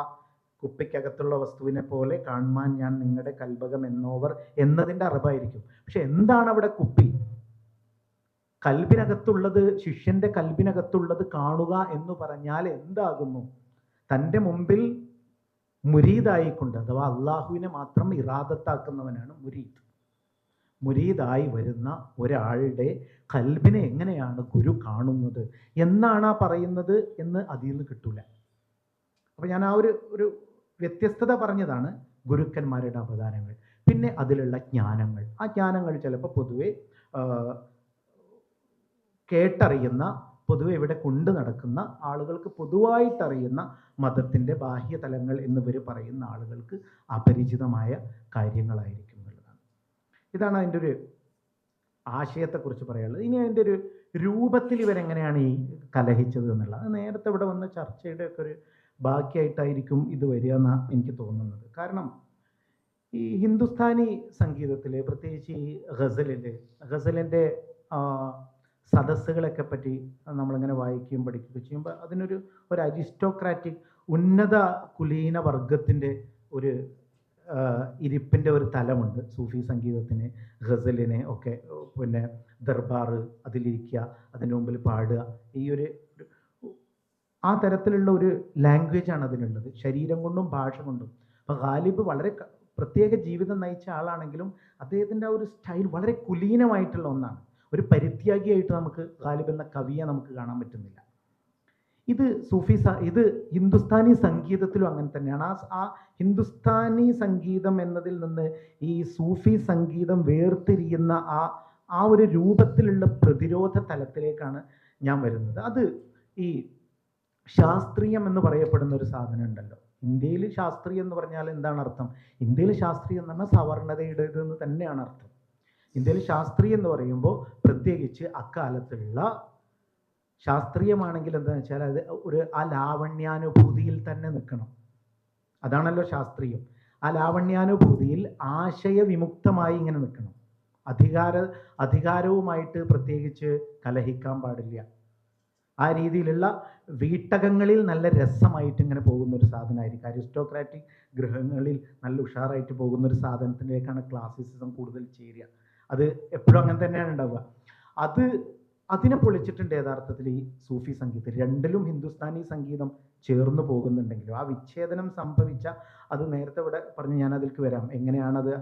കുപ്പിക്കകത്തുള്ള വസ്തുവിനെ പോലെ കാൺമാൻ ഞാൻ നിങ്ങളുടെ കൽബകം എന്നോവർ എന്നതിൻ്റെ അറബായിരിക്കും. പക്ഷെ എന്താണ് അവിടെ കുപ്പി? കൽബിനകത്തുള്ളത്, ശിഷ്യന്റെ കൽബിനകത്തുള്ളത് കാണുക എന്ന് പറഞ്ഞാൽ എന്താകുന്നു? തൻ്റെ മുമ്പിൽ മുരീദായിക്കൊണ്ട്, അഥവാ അള്ളാഹുവിനെ മാത്രം ഇറാദത്താക്കുന്നവനാണ് മുരീദ്. മുരീദായി വരുന്ന ഒരാളുടെ കൽബിനെ എങ്ങനെയാണ് ഗുരു കാണുന്നത് എന്നാണ് ആ പറയുന്നത് എന്ന് അതിൽ നിന്ന് കിട്ടൂല. അപ്പോൾ ഞാൻ ആ ഒരു വ്യത്യസ്തത പറഞ്ഞതാണ് ഗുരുക്കന്മാരുടെ അവദാനങ്ങൾ. പിന്നെ അതിലുള്ള ജ്ഞാനങ്ങൾ, ആ ജ്ഞാനങ്ങൾ ചിലപ്പോൾ പൊതുവെ കേട്ടറിയുന്ന, പൊതുവെ ഇവിടെ കൊണ്ടു നടക്കുന്ന ആളുകൾക്ക് പൊതുവായിട്ടറിയുന്ന മതത്തിൻ്റെ ബാഹ്യതലങ്ങൾ എന്നിവർ പറയുന്ന ആളുകൾക്ക് അപരിചിതമായ കാര്യങ്ങളായിരിക്കും എന്നുള്ളതാണ്. ഇതാണ് അതിൻ്റെ ഒരു ആശയത്തെക്കുറിച്ച് പറയാനുള്ളത്. ഇനി അതിൻ്റെ ഒരു രൂപത്തിൽ ഇവരെങ്ങനെയാണ് ഈ കലഹിച്ചത് എന്നുള്ളത് അത് നേരത്തെ ഇവിടെ വന്ന ചർച്ചയുടെ ഒക്കെ ഒരു ബാക്കിയായിട്ടായിരിക്കും ഇത് വരിക എന്നാണ് എനിക്ക് തോന്നുന്നത്. കാരണം ഈ ഹിന്ദുസ്ഥാനി സംഗീതത്തിൽ പ്രത്യേകിച്ച് ഈ ഗസലിൻ്റെ സദസ്സുകളൊക്കെ പറ്റി നമ്മളിങ്ങനെ വായിക്കുകയും പഠിക്കുകയും ചെയ്യുമ്പോൾ ഒരു അരിസ്റ്റോക്രാറ്റിക് ഉന്നത കുലീന വർഗത്തിൻ്റെ ഒരു ഇരിപ്പിൻ്റെ ഒരു തലമുണ്ട് സൂഫി സംഗീതത്തിന്, ഗസലിന് ഒക്കെ. പിന്നെ ദർബാർ, അതിലിരിക്കുക, അതിന് മുമ്പിൽ പാടുക, ഈ ഒരു ആ തരത്തിലുള്ള ഒരു ലാംഗ്വേജാണ് അതിനുള്ളത്, ശരീരം കൊണ്ടും ഭാഷ കൊണ്ടും. അപ്പോൾ ഗാലിബ് വളരെ പ്രത്യേക ജീവിതം നയിച്ച ആളാണെങ്കിലും അദ്ദേഹത്തിൻ്റെ ആ ഒരു സ്റ്റൈൽ വളരെ കുലീനമായിട്ടുള്ള ഒന്നാണ്. ഒരു പരിത്യാഗിയായിട്ട് നമുക്ക് ഗാലിബ് എന്ന കവിയെ നമുക്ക് കാണാൻ പറ്റുന്നില്ല. ഇത് ഹിന്ദുസ്ഥാനി സംഗീതത്തിലും അങ്ങനെ തന്നെയാണ്. ആ ഹിന്ദുസ്ഥാനി സംഗീതം എന്നതിൽ നിന്ന് ഈ സൂഫി സംഗീതം വേർതിരിയുന്ന ആ ഒരു രൂപത്തിലുള്ള പ്രതിരോധ തലത്തിലേക്കാണ് ഞാൻ വരുന്നത്. അത് ഈ ശാസ്ത്രീയം എന്ന് പറയപ്പെടുന്ന ഒരു സാധനം ഉണ്ടല്ലോ. ഇന്ത്യയിൽ ശാസ്ത്രീയം എന്ന് പറഞ്ഞാൽ എന്താണ് അർത്ഥം? ഇന്ത്യയിൽ ശാസ്ത്രീയം എന്ന് പറഞ്ഞാൽ സവർണതയുടേതെന്ന് തന്നെയാണ് അർത്ഥം. ഇന്ത്യയിൽ ശാസ്ത്രീയം എന്ന് പറയുമ്പോൾ പ്രത്യേകിച്ച് അക്കാലത്തുള്ള ശാസ്ത്രീയമാണെങ്കിൽ എന്താണെന്ന് വെച്ചാൽ അത് ആ ലാവണ്യാനുഭൂതിയിൽ തന്നെ നിൽക്കണം. അതാണല്ലോ ശാസ്ത്രീയം. ആ ലാവണ്യാനുഭൂതിയിൽ ആശയവിമുക്തമായി ഇങ്ങനെ നിൽക്കണം. അധികാരവുമായിട്ട് പ്രത്യേകിച്ച് കലഹിക്കാൻ പാടില്ല. ആ രീതിയിലുള്ള വീട്ടകങ്ങളിൽ നല്ല രസമായിട്ട് ഇങ്ങനെ പോകുന്ന ഒരു സാധനമായിരിക്കും. അരിസ്റ്റോക്രാറ്റിക് ഗൃഹങ്ങളിൽ നല്ല ഉഷാറായിട്ട് പോകുന്ന ഒരു സാധനത്തിലേക്കാണ് ക്ലാസിസിസം കൂടുതൽ ചേരുക. അത് എപ്പോഴും അങ്ങനെ തന്നെയാണ് ഉണ്ടാവുക. അതിനെ പൊളിച്ചിട്ടുണ്ട് യഥാർത്ഥത്തിൽ ഈ സൂഫി സംഗീതത്തിൽ. രണ്ടിലും ഹിന്ദുസ്ഥാനി സംഗീതം ചേർന്ന് പോകുന്നുണ്ടെങ്കിലും ആ വിച്ഛേദനം സംഭവിച്ച, അത് നേരത്തെ ഇവിടെ പറഞ്ഞ് ഞാൻ അതിലേക്ക് വരാം, എങ്ങനെയാണത്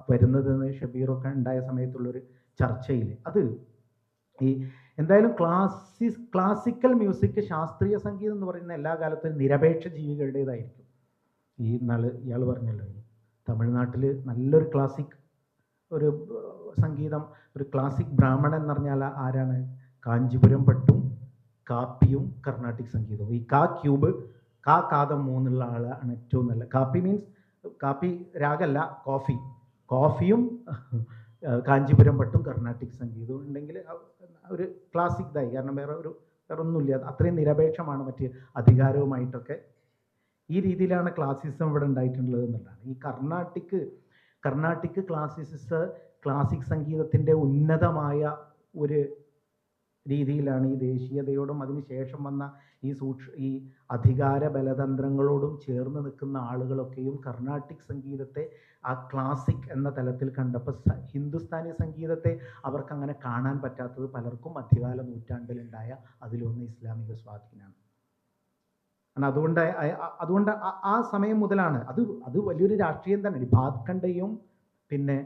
വരുന്നതെന്ന് ഷബീറൊക്കെ ഉണ്ടായ സമയത്തുള്ളൊരു ചർച്ചയിൽ. അത് ഈ എന്തായാലും ക്ലാസിക്കൽ മ്യൂസിക്, ശാസ്ത്രീയ സംഗീതം എന്ന് പറയുന്ന എല്ലാ കാലത്തും നിരപേക്ഷ ജീവികളുടേതായിരിക്കും. ഇയാൾ പറഞ്ഞല്ലോ, ഈ തമിഴ്നാട്ടിൽ നല്ലൊരു ക്ലാസിക് ഒരു സംഗീതം, ഒരു ക്ലാസിക് ബ്രാഹ്മണൻ എന്ന് പറഞ്ഞാൽ ആരാണ്? കാഞ്ചീപുരം പട്ടും കാപ്പിയും കർണാട്ടിക് സംഗീതവും. ഈ കാതം മൂന്നുള്ള ആളാണ് ഏറ്റവും നല്ല. കാപ്പി മീൻസ് കാപ്പി രാഗല്ല, കോഫിയും കാഞ്ചീപുരം പട്ടും കർണാട്ടിക് സംഗീതവും ഉണ്ടെങ്കിൽ ഒരു ക്ലാസിക് ഇതായി. കാരണം വേറെ ഒന്നുമില്ല, അത്രയും നിരപേക്ഷമാണ് മറ്റ് അധികാരവുമായിട്ടൊക്കെ. ഈ രീതിയിലാണ് ക്ലാസിസം ഇവിടെ ഉണ്ടായിട്ടുള്ളത് എന്നുള്ളതാണ്. ഈ കർണാട്ടിക് ക്ലാസിക് സംഗീതത്തിൻ്റെ ഉന്നതമായ ഒരു രീതിയിലാണ് ഈ ദേശീയതയോടും അതിനുശേഷം വന്ന ഈ അധികാര ബലതന്ത്രങ്ങളോടും ചേർന്ന് നിൽക്കുന്ന ആളുകളൊക്കെയും കർണാട്ടിക് സംഗീതത്തെ ആ ക്ലാസിക് എന്ന തലത്തിൽ കണ്ടപ്പോൾ ഹിന്ദുസ്ഥാനി സംഗീതത്തെ അവർക്ക് അങ്ങനെ കാണാൻ പറ്റാത്തത് പലർക്കും മധ്യകാല നൂറ്റാണ്ടിലുണ്ടായ അതിലൊന്ന് ഇസ്ലാമിക സ്വാധീനമാണ്. അതുകൊണ്ട് ആ സമയം മുതലാണ് അത് വലിയൊരു രാഷ്ട്രീയം തന്നെ. ഭാത്ഖണ്ഡയും പിന്നെ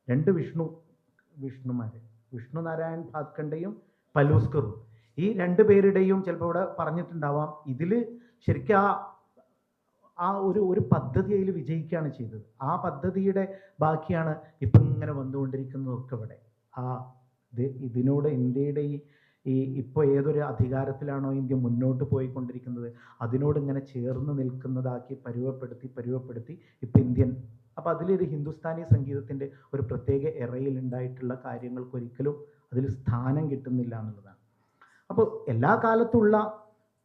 രണ്ട് വിഷ്ണുമാര്, വിഷ്ണു നാരായൺ ഭാത്ഖണ്ഡയും പലൂസ്കറും, ഈ രണ്ടു പേരുടെയും ചിലപ്പോൾ ഇവിടെ പറഞ്ഞിട്ടുണ്ടാവാം, ഇതിൽ ശരിക്കും ആ ഒരു പദ്ധതി അതിൽ വിജയിക്കുകയാണ് ചെയ്തത്. ആ പദ്ധതിയുടെ ബാക്കിയാണ് ഇപ്പം ഇങ്ങനെ വന്നുകൊണ്ടിരിക്കുന്നതൊക്കെ ഇവിടെ. ഇതിനോട് ഇന്ത്യയുടെ ഇപ്പോൾ ഏതൊരു അധികാരത്തിലാണോ ഇന്ത്യ മുന്നോട്ട് പോയിക്കൊണ്ടിരിക്കുന്നത് അതിനോട് ഇങ്ങനെ ചേർന്ന് നിൽക്കുന്നതാക്കി പരുവപ്പെടുത്തി ഇപ്പോൾ ഇന്ത്യൻ. അപ്പോൾ അതിലൊരു ഹിന്ദുസ്ഥാനി സംഗീതത്തിൻ്റെ ഒരു പ്രത്യേക എറയിൽ ഉണ്ടായിട്ടുള്ള കാര്യങ്ങൾക്കൊരിക്കലും അതിൽ സ്ഥാനം കിട്ടുന്നില്ല എന്നുള്ളതാണ്. അപ്പോൾ എല്ലാ കാലത്തുള്ള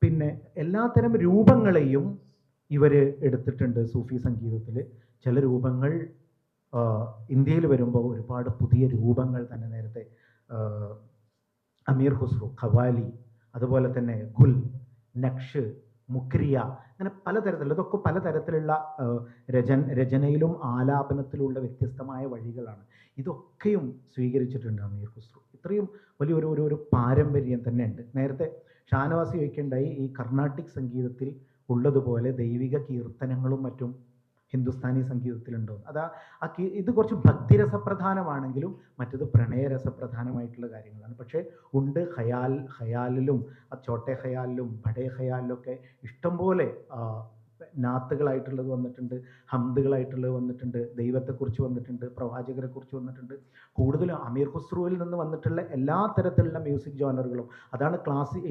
പിന്നെ എല്ലാത്തരം രൂപങ്ങളെയും ഇവർ എടുത്തിട്ടുണ്ട് സൂഫി സംഗീതത്തിൽ. ചില രൂപങ്ങൾ ഇന്ത്യയിൽ വരുമ്പോൾ ഒരുപാട് പുതിയ രൂപങ്ങൾ തന്നെ. നേരത്തെ അമീർ ഖുസ്രു, ഖവാലി, അതുപോലെ തന്നെ ഗുൽ, നക്ഷ്, മുക്രിയ, അങ്ങനെ പലതരത്തിലുള്ള, ഇതൊക്കെ പലതരത്തിലുള്ള രചനയിലും ആലാപനത്തിലുള്ള വ്യത്യസ്തമായ വഴികളാണ്. ഇതൊക്കെയും സ്വീകരിച്ചിട്ടുണ്ട് അമീർ ഖുസ്രു. ഇത്രയും വലിയൊരു പാരമ്പര്യം തന്നെ ഉണ്ട്. നേരത്തെ ഷാനവാസി ചോദിക്കേണ്ടായി, ഈ കർണാട്ടിക് സംഗീതത്തിൽ ഉള്ളതുപോലെ ദൈവിക കീർത്തനങ്ങളും മറ്റും ഹിന്ദുസ്ഥാനി സംഗീതത്തിലുണ്ടോ? ഇത് കുറച്ച് ഭക്തിരസപ്രധാനമാണെങ്കിലും മറ്റത് പ്രണയരസപ്രധാനമായിട്ടുള്ള കാര്യങ്ങളാണ്. പക്ഷേ ഉണ്ട്, ഖയാലിലും ചോട്ടെ ഖയാലിലും ബഡേ ഖയാലിലൊക്കെ ഇഷ്ടംപോലെ നാത്തുകളായിട്ടുള്ളത് വന്നിട്ടുണ്ട്, ഹംദുകളായിട്ടുള്ളത് വന്നിട്ടുണ്ട്, ദൈവത്തെക്കുറിച്ച് വന്നിട്ടുണ്ട്, പ്രവാചകരെക്കുറിച്ച് വന്നിട്ടുണ്ട്. കൂടുതലും അമീർ ഖുസ്രുവിൽ നിന്ന് വന്നിട്ടുള്ള എല്ലാ തരത്തിലുള്ള മ്യൂസിക് ജോണറുകളും. അതാണ്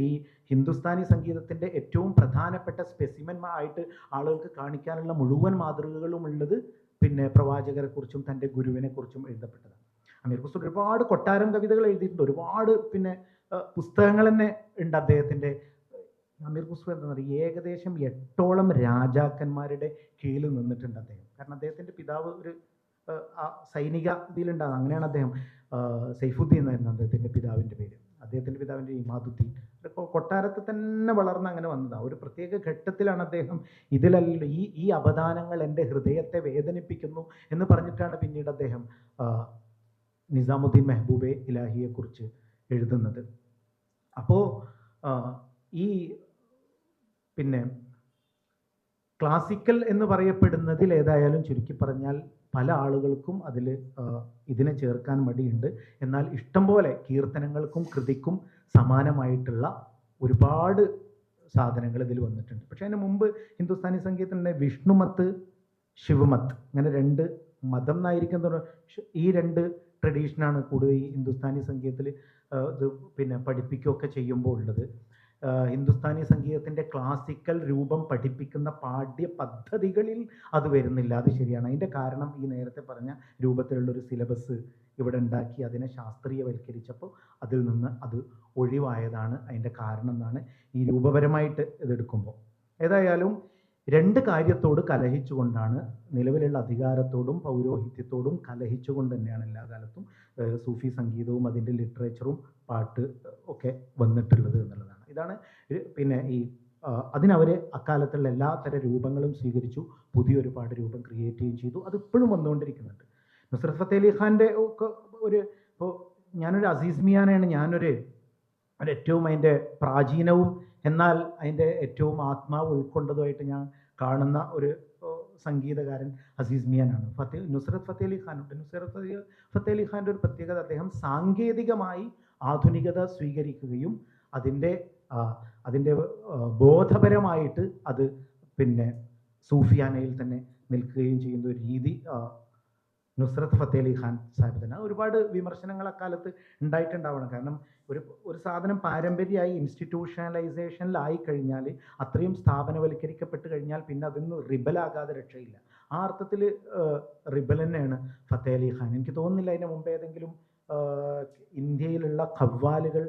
ഈ ഹിന്ദുസ്ഥാനി സംഗീതത്തിൻ്റെ ഏറ്റവും പ്രധാനപ്പെട്ട സ്പെസിമെൻ ആയിട്ട് ആളുകൾക്ക് കാണിക്കാനുള്ള മുഴുവൻ മാതൃകകളും ഉള്ളത് പിന്നെ പ്രവാചകരെക്കുറിച്ചും തൻ്റെ ഗുരുവിനെക്കുറിച്ചും എഴുതപ്പെട്ടതാണ്. അമീർ ഖുസ്രു ഒരുപാട് കൊട്ടാരം കവിതകൾ എഴുതിയിട്ടുണ്ട്, ഒരുപാട് പിന്നെ പുസ്തകങ്ങൾ തന്നെ ഉണ്ട് അദ്ദേഹത്തിൻ്റെ. അമീർ ഖുസ്രു എന്താ പറയുക, ഏകദേശം 8ഓളം രാജാക്കന്മാരുടെ കീഴിൽ നിന്നിട്ടുണ്ട് അദ്ദേഹം. കാരണം അദ്ദേഹത്തിൻ്റെ പിതാവ് ഒരു സൈനിക ഇതിലുണ്ടാകും, അങ്ങനെയാണ് അദ്ദേഹം സൈഫുദ്ദീൻ എന്നായിരുന്നു അദ്ദേഹത്തിൻ്റെ പിതാവിൻ്റെ പേര്. അദ്ദേഹത്തിൻ്റെ പിതാവിൻ്റെ ഇമാദുദ്ദീൻ കൊട്ടാരത്തിൽ തന്നെ വളർന്ന് അങ്ങനെ വന്നതാണ്. ഒരു പ്രത്യേക ഘട്ടത്തിലാണ് അദ്ദേഹം ഇതിലല്ല ഈ അപദാനങ്ങൾ എൻ്റെ ഹൃദയത്തെ വേദനിപ്പിക്കുന്നു എന്ന് പറഞ്ഞിട്ടാണ് പിന്നീട് അദ്ദേഹം നിസാമുദ്ദീൻ മെഹബൂബെ ഇലാഹിയെക്കുറിച്ച് എഴുതുന്നത്. അപ്പോൾ ഈ പിന്നെ ക്ലാസിക്കൽ എന്ന് പറയപ്പെടുന്നതിൽ ഏതായാലും ചുരുക്കി പറഞ്ഞാൽ പല ആളുകൾക്കും അതിൽ ഇതിനെ ചേർക്കാൻ മടിയുണ്ട്. എന്നാൽ ഇഷ്ടം പോലെ കീർത്തനങ്ങൾക്കും കൃതിക്കും സമാനമായിട്ടുള്ള ഒരുപാട് സാധനങ്ങൾ ഇതിൽ വന്നിട്ടുണ്ട്. പക്ഷേ അതിന് മുമ്പ് ഹിന്ദുസ്ഥാനി സംഗീതത്തിൻ്റെ വിഷ്ണുമത്ത്, ശിവമത്ത്, അങ്ങനെ 2 മതം എന്നായിരിക്കും. ഈ 2 ട്രഡീഷനാണ് കൂടുതൽ ഈ ഹിന്ദുസ്ഥാനി സംഗീതത്തിൽ ഇത് പിന്നെ പഠിപ്പിക്കുകയൊക്കെ ചെയ്യുമ്പോൾ ഉള്ളത്. ഹിന്ദുസ്ഥാനി സംഗീതത്തിൻ്റെ ക്ലാസിക്കൽ രൂപം പഠിപ്പിക്കുന്ന പാഠ്യ പദ്ധതികളിൽ അത് വരുന്നില്ല. അത് ശരിയാണ്. അതിൻ്റെ കാരണം ഈ നേരത്തെ പറഞ്ഞ രൂപത്തിലുള്ളൊരു സിലബസ് ഇവിടെ ഉണ്ടാക്കി അതിനെ ശാസ്ത്രീയവൽക്കരിച്ചപ്പോൾ അതിൽ നിന്ന് അത് ഒഴിവായതാണ് അതിൻ്റെ കാരണം എന്നാണ് ഈ രൂപപരമായിട്ട് ഇതെടുക്കുമ്പോൾ. ഏതായാലും 2 കാര്യത്തോട് കലഹിച്ചുകൊണ്ടാണ്, നിലവിലുള്ള അധികാരത്തോടും പൗരോഹിത്യത്തോടും കലഹിച്ചുകൊണ്ട് തന്നെയാണ് എല്ലാ കാലത്തും സൂഫി സംഗീതവും അതിൻ്റെ ലിറ്ററേച്ചറും പാട്ട് ഒക്കെ വന്നിട്ടുള്ളത് എന്നുള്ളതാണ്. ഇതാണ് പിന്നെ ഈ അതിനവർ അക്കാലത്തുള്ള എല്ലാ തരം രൂപങ്ങളും സ്വീകരിച്ചു, പുതിയൊരുപാട് രൂപം ക്രിയേറ്റ് ചെയ്യുകയും ചെയ്തു. അതിപ്പോഴും വന്നുകൊണ്ടിരിക്കുന്നുണ്ട്. നുസ്രത്ത് ഫത്തേ അലി ഖാൻ്റെ ഒക്കെ ഇപ്പോൾ ഞാനൊരു അസീസ് മിയാനാണ് ഞാനൊരു ഏറ്റവും അതിൻ്റെ പ്രാചീനവും എന്നാൽ അതിൻ്റെ ഏറ്റവും ആത്മാവ് ഉൾക്കൊണ്ടതുമായിട്ട് ഞാൻ കാണുന്ന ഒരു സംഗീതകാരൻ അസീസ് മിയാനാണ്. നുസ്രത്ത് ഫത്തേ അലി ഖാനുണ്ട്. നുസ്രത്ത് ഫത്തേ അലി ഖാൻ്റെ ഒരു പ്രത്യേകത, അദ്ദേഹം സാങ്കേതികമായി ആധുനികത സ്വീകരിക്കുകയും അതിൻ്റെ ബോധപരമായിട്ട് അത് പിന്നെ സൂഫിയാനയിൽ തന്നെ നിൽക്കുകയും ചെയ്യുന്ന ഒരു രീതി നുസ്രത്ത് ഫത്തേ അലി ഖാൻ സാഹിബ് തന്നെ. ഒരുപാട് വിമർശനങ്ങൾ അക്കാലത്ത് ഉണ്ടായിട്ടുണ്ടാവണം. കാരണം ഒരു സാധനം പാരമ്പര്യമായി ഇൻസ്റ്റിറ്റ്യൂഷണലൈസേഷനിലായി കഴിഞ്ഞാൽ, അത്രയും സ്ഥാപനവൽക്കരിക്കപ്പെട്ട് കഴിഞ്ഞാൽ പിന്നെ അതിന് റിബലാകാതെ രക്ഷയില്ല. ആ അർത്ഥത്തിൽ റിബൽ തന്നെയാണ് ഫത്തേ അലി ഖാൻ. എനിക്ക് തോന്നുന്നില്ല അതിന് മുമ്പ് ഏതെങ്കിലും ഇന്ത്യയിലുള്ള ഖവ്വാലുകൾ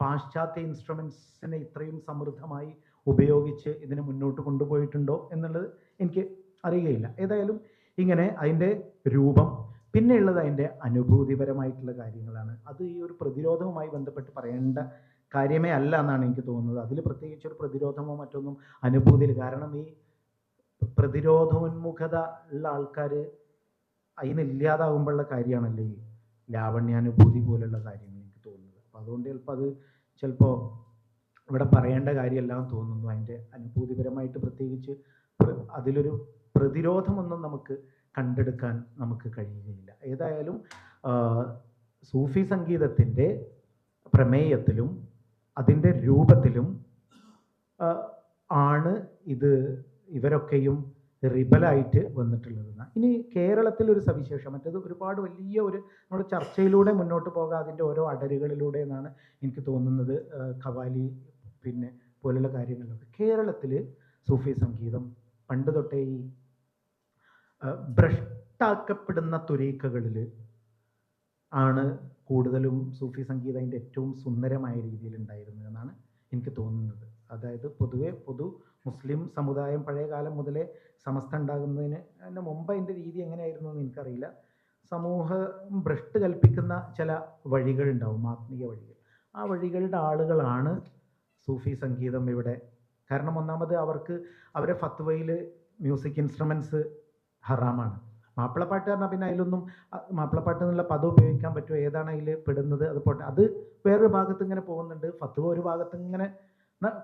പാശ്ചാത്യ ഇൻസ്ട്രുമെൻസിനെ ഇത്രയും സമൃദ്ധമായി ഉപയോഗിച്ച് ഇതിനെ മുന്നോട്ട് കൊണ്ടുപോയിട്ടുണ്ടോ എന്നുള്ളത് എനിക്ക് അറിയുകയില്ല. ഏതായാലും ഇങ്ങനെ അതിൻ്റെ രൂപം, പിന്നെയുള്ളത് അതിൻ്റെ അനുഭൂതിപരമായിട്ടുള്ള കാര്യങ്ങളാണ്. അത് ഈ ഒരു പ്രതിരോധവുമായി ബന്ധപ്പെട്ട് പറയേണ്ട കാര്യമേ അല്ല എന്നാണ് എനിക്ക് തോന്നുന്നത്. അതിൽ പ്രത്യേകിച്ച് ഒരു പ്രതിരോധമോ മറ്റൊന്നും അനുഭൂതിയിൽ, കാരണം ഈ പ്രതിരോധോന്മുഖത ഉള്ള ആൾക്കാർ അതിനില്ലാതാകുമ്പോഴുള്ള കാര്യമാണല്ലോ ഈ ലാവണ്യാനുഭൂതി പോലുള്ള കാര്യങ്ങൾ എനിക്ക് തോന്നുന്നത്. അപ്പോൾ അതുകൊണ്ട് ചിലപ്പോൾ ഇവിടെ പറയേണ്ട കാര്യമെല്ലാം തോന്നുന്നു. അതിൻ്റെ അനുഭൂതിപരമായിട്ട് പ്രത്യേകിച്ച് അതിലൊരു പ്രതിരോധമൊന്നും നമുക്ക് കണ്ടെടുക്കാൻ നമുക്ക് കഴിയുകയില്ല. ഏതായാലും സൂഫി സംഗീതത്തിൻ്റെ പ്രമേയത്തിലും അതിൻ്റെ രൂപത്തിലും ആണ് ഇവരൊക്കെയും റിബലായിട്ട് വന്നിട്ടുള്ളതെന്ന്. ഇനി കേരളത്തിലൊരു സവിശേഷം, മറ്റത് ഒരുപാട് വലിയ ഒരു നമ്മുടെ ചർച്ചയിലൂടെ മുന്നോട്ട് പോകാം അതിൻ്റെ ഓരോ അടരുകളിലൂടെ എന്നാണ് എനിക്ക് തോന്നുന്നത്. ഖവാലി പിന്നെ പോലുള്ള കാര്യങ്ങളിലൊക്കെ കേരളത്തിൽ സൂഫി സംഗീതം പണ്ട് തൊട്ടേ ഈ ഭ്രഷ്ടാക്കപ്പെടുന്ന തുരീക്കകളിൽ ആണ് കൂടുതലും സൂഫി സംഗീതം അതിൻ്റെ ഏറ്റവും സുന്ദരമായ രീതിയിൽ ഉണ്ടായിരുന്നത് എന്നാണ് എനിക്ക് തോന്നുന്നത്. അതായത് പൊതുവെ മുസ്ലിം സമുദായം പഴയ കാലം മുതലേ സമസ്ത ഉണ്ടാകുന്നതിന് മുമ്പ് അതിൻ്റെ രീതി എങ്ങനെയായിരുന്നു എന്ന് എനിക്കറിയില്ല. സമൂഹം ഭ്രഷ്ട് കൽപ്പിക്കുന്ന ചില വഴികളുണ്ടാവും, ആത്മീയ വഴികൾ. ആ വഴികളുടെ ആളുകളാണ് സൂഫി സംഗീതം ഇവിടെ. കാരണം ഒന്നാമത് അവരെ ഫത്വയിൽ മ്യൂസിക് ഇൻസ്ട്രുമെൻറ്റ്സ് ഹറാമാണ്. മാപ്പിളപ്പാട്ട് പറഞ്ഞാൽ പിന്നെ അതിലൊന്നും മാപ്പിളപ്പാട്ട് എന്നുള്ള പദം ഉപയോഗിക്കാൻ പറ്റുമോ, ഏതാണ് അതിൽ പെടുന്നത്, അത് പോട്ടെ. അത് വേറൊരു ഭാഗത്ത് ഇങ്ങനെ പോകുന്നുണ്ട്, ഫത്വ ഒരു ഭാഗത്ത് ഇങ്ങനെ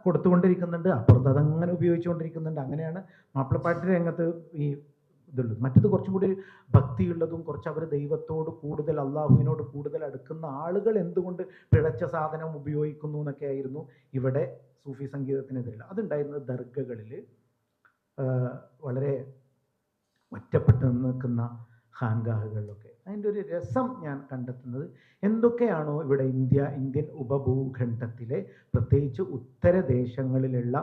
കൊടുത്തുകൊണ്ടിരിക്കുന്നുണ്ട്, അപ്പുറത്ത് അതങ്ങനെ ഉപയോഗിച്ചുകൊണ്ടിരിക്കുന്നുണ്ട്. അങ്ങനെയാണ് മാപ്പിളപ്പാട്ട് രംഗത്ത് ഈ ഇതുള്ളത്. മറ്റത് കുറച്ചും കൂടി ഭക്തിയുള്ളതും കുറച്ച് അവർ ദൈവത്തോട് കൂടുതൽ, അള്ളാഹുവിനോട് കൂടുതൽ അടുക്കുന്ന ആളുകൾ എന്തുകൊണ്ട് പിഴച്ച സാധനം ഉപയോഗിക്കുന്നു എന്നൊക്കെ ആയിരുന്നു ഇവിടെ സൂഫി സംഗീതത്തിനെതിരെ അതുണ്ടായിരുന്നത്. ദർഗകളിൽ വളരെ ഒറ്റപ്പെട്ട് നിൽക്കുന്ന ഖാൻഗാഹുകളിലൊക്കെ അതിൻ്റെ ഒരു രസം ഞാൻ കണ്ടെത്തുന്നത്, എന്തൊക്കെയാണോ ഇവിടെ ഇന്ത്യൻ ഉപഭൂഖണ്ഡത്തിലെ പ്രത്യേകിച്ച് ഉത്തരദേശങ്ങളിലുള്ള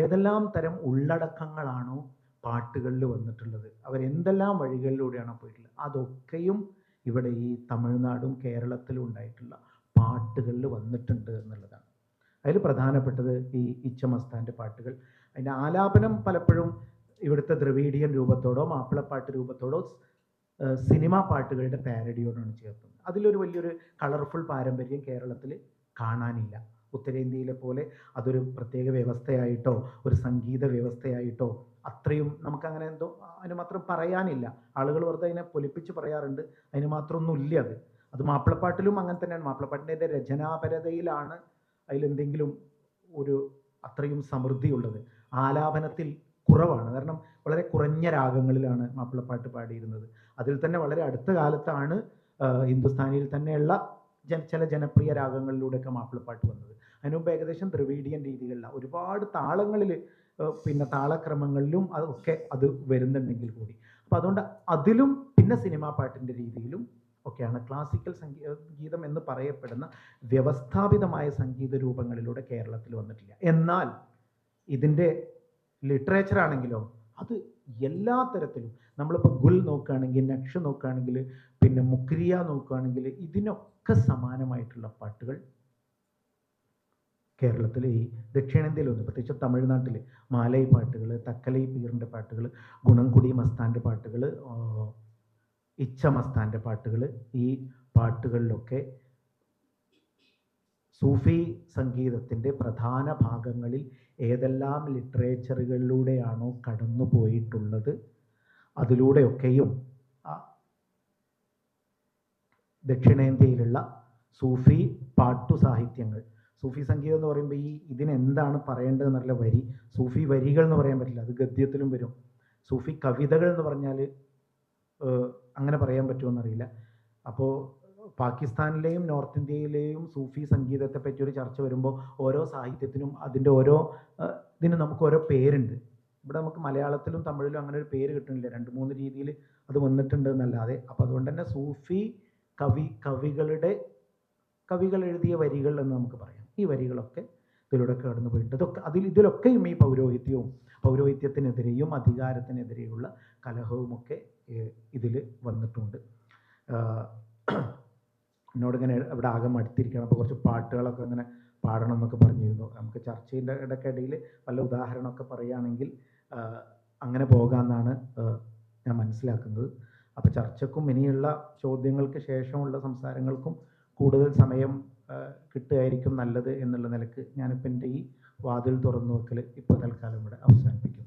ഏതെല്ലാം തരം ഉള്ളടക്കങ്ങളാണോ പാട്ടുകളിൽ വന്നിട്ടുള്ളത്, അവരെന്തെല്ലാം വഴികളിലൂടെയാണോ പോയിട്ടുള്ളത്, അതൊക്കെയും ഇവിടെ ഈ തമിഴ്നാടും കേരളത്തിലും ഉണ്ടായിട്ടുള്ള പാട്ടുകളിൽ വന്നിട്ടുണ്ട് എന്നുള്ളതാണ്. അതിൽ പ്രധാനപ്പെട്ടത് ഈ ഇച്ചമസ്താൻ്റെ പാട്ടുകൾ. അതിൻ്റെ ആലാപനം പലപ്പോഴും ഇവിടുത്തെ ദ്രവീഡിയൻ രൂപത്തോടോ മാപ്പിളപ്പാട്ട് രൂപത്തോടോ സിനിമാ പാട്ടുകളുടെ പാരഡിയോടാണ് ചേർക്കുന്നത്. അതിലൊരു വലിയൊരു കളർഫുൾ പാരമ്പര്യം കേരളത്തിൽ കാണാനില്ല. ഉത്തരേന്ത്യയിലെ പോലെ അതൊരു പ്രത്യേക വ്യവസ്ഥയായിട്ടോ ഒരു സംഗീത വ്യവസ്ഥയായിട്ടോ അത്രയും നമുക്കങ്ങനെ എന്തോ അതിന് മാത്രം പറയാനില്ല. ആളുകൾ വെറുതെ അതിനെ പൊലിപ്പിച്ച് പറയാറുണ്ട്, അതിന് മാത്രമൊന്നും ഇല്ല. അത് മാപ്പിളപ്പാട്ടിലും അങ്ങനെ തന്നെയാണ്. മാപ്പിളപ്പാട്ടിൻ്റെ രചനാപരതയിലാണ് അതിലെന്തെങ്കിലും ഒരു അത്രയും സമൃദ്ധിയുള്ളത്. ആലാപനത്തിൽ കുറവാണ്. കാരണം വളരെ കുറഞ്ഞ രാഗങ്ങളിലാണ് മാപ്പിളപ്പാട്ട് പാടിയിരുന്നത്. അതിൽ തന്നെ വളരെ അടുത്ത കാലത്താണ് ഹിന്ദുസ്ഥാനിയിൽ തന്നെയുള്ള ചില ജനപ്രിയ രാഗങ്ങളിലൂടെയൊക്കെ മാപ്പിളപ്പാട്ട് വന്നത്. അതിനുമുമ്പ് ഏകദേശം ദ്രവീഡിയൻ രീതികളിലാണ് ഒരുപാട് താളങ്ങളിൽ പിന്നെ താളക്രമങ്ങളിലും അതൊക്കെ അത് വരുന്നുണ്ടെങ്കിൽ കൂടി. അപ്പം അതുകൊണ്ട് അതിലും പിന്നെ സിനിമാ പാട്ടിൻ്റെ രീതിയിലും ഒക്കെയാണ് ക്ലാസിക്കൽ സംഗീതം എന്ന് പറയപ്പെടുന്ന വ്യവസ്ഥാപിതമായ സംഗീത രൂപങ്ങളിലൂടെ കേരളത്തിൽ വന്നിട്ടില്ല. എന്നാൽ ഇതിൻ്റെ ലിറ്ററേച്ചർ ആണെങ്കിലോ അത് എല്ലാ തരത്തിലും നമ്മളിപ്പോൾ ഗുൽ നോക്കുകയാണെങ്കിൽ, നക്ഷ് നോക്കുകയാണെങ്കിൽ, പിന്നെ മുക്രിയ നോക്കുകയാണെങ്കിൽ, ഇതിനൊക്കെ സമാനമായിട്ടുള്ള പാട്ടുകൾ കേരളത്തിൽ ഈ ദക്ഷിണേന്ത്യയിലൊന്നും, പ്രത്യേകിച്ച് തമിഴ്നാട്ടിൽ മാലൈ പാട്ടുകൾ, തക്കലൈ പീറിൻ്റെ പാട്ടുകൾ, ഗുണംകുടി മസ്താൻ്റെ പാട്ടുകൾ, ഇച്ച മസ്താൻ്റെ പാട്ടുകൾ, ഈ പാട്ടുകളിലൊക്കെ സൂഫി സംഗീതത്തിൻ്റെ പ്രധാന ഭാഗങ്ങളിൽ ഏതെല്ലാം ലിറ്ററേച്ചറുകളിലൂടെയാണോ കടന്നു പോയിട്ടുള്ളത് അതിലൂടെയൊക്കെയും ദക്ഷിണേന്ത്യയിലുള്ള സൂഫി പാട്ടു സാഹിത്യങ്ങൾ, സൂഫി സംഗീതം എന്ന് പറയുമ്പോൾ ഇതിനെന്താണ് പറയേണ്ടതെന്നുള്ള വരി, സൂഫി വരികൾ എന്ന് പറയാൻ പറ്റില്ല, അത് ഗദ്യത്തിലും വരും. സൂഫി കവിതകൾ എന്ന് പറഞ്ഞാൽ അങ്ങനെ പറയാൻ പറ്റുമെന്നറിയില്ല. അപ്പോൾ പാകിസ്ഥാനിലെയും നോർത്ത് ഇന്ത്യയിലെയും സൂഫി സംഗീതത്തെ പറ്റി ഒരു ചർച്ച വരുമ്പോൾ ഓരോ സാഹിത്യത്തിനും അതിൻ്റെ ഓരോ ഇതിന് നമുക്ക് ഓരോ പേരുണ്ട്. ഇവിടെ നമുക്ക് മലയാളത്തിലും തമിഴിലും അങ്ങനെ ഒരു പേര് കിട്ടുന്നില്ല, 2-3 രീതിയിൽ അത് വന്നിട്ടുണ്ട് എന്നല്ലാതെ. അപ്പോൾ അതുകൊണ്ട് തന്നെ സൂഫി കവികൾ എഴുതിയ വരികൾ എന്ന് നമുക്ക് പറയാം. ഈ വരികളൊക്കെ ഇതിലൂടെ കടന്നു പോയിട്ടുണ്ട്. ഇതിലൊക്കെയും ഈ പൗരോഹിത്യത്തിനെതിരെയും അധികാരത്തിനെതിരെയുള്ള കലഹവുമൊക്കെ ഇതിൽ വന്നിട്ടുണ്ട്. എന്നോടിങ്ങനെ ഇവിടെ ആകെ മടുത്തിരിക്കണം, അപ്പോൾ കുറച്ച് പാട്ടുകളൊക്കെ ഇങ്ങനെ പാടണം എന്നൊക്കെ പറഞ്ഞിരുന്നു. നമുക്ക് ചർച്ചയുടെ ഇടയ്ക്കിടയിൽ വല്ല ഉദാഹരണമൊക്കെ പറയുകയാണെങ്കിൽ അങ്ങനെ പോകാമെന്നാണ് ഞാൻ മനസ്സിലാക്കുന്നത്. അപ്പോൾ ചർച്ചക്കും ഇനിയുള്ള ചോദ്യങ്ങൾക്ക് ശേഷമുള്ള സംസാരങ്ങൾക്കും കൂടുതൽ സമയം കിട്ടുകയായിരിക്കും നല്ലത് എന്നുള്ള നിലക്ക് ഞാനിപ്പോൾ എൻ്റെ ഈ വാതിൽ തുറന്നു വെക്കൽ ഇപ്പോൾ തൽക്കാലം ഇവിടെ അവസാനിപ്പിക്കും.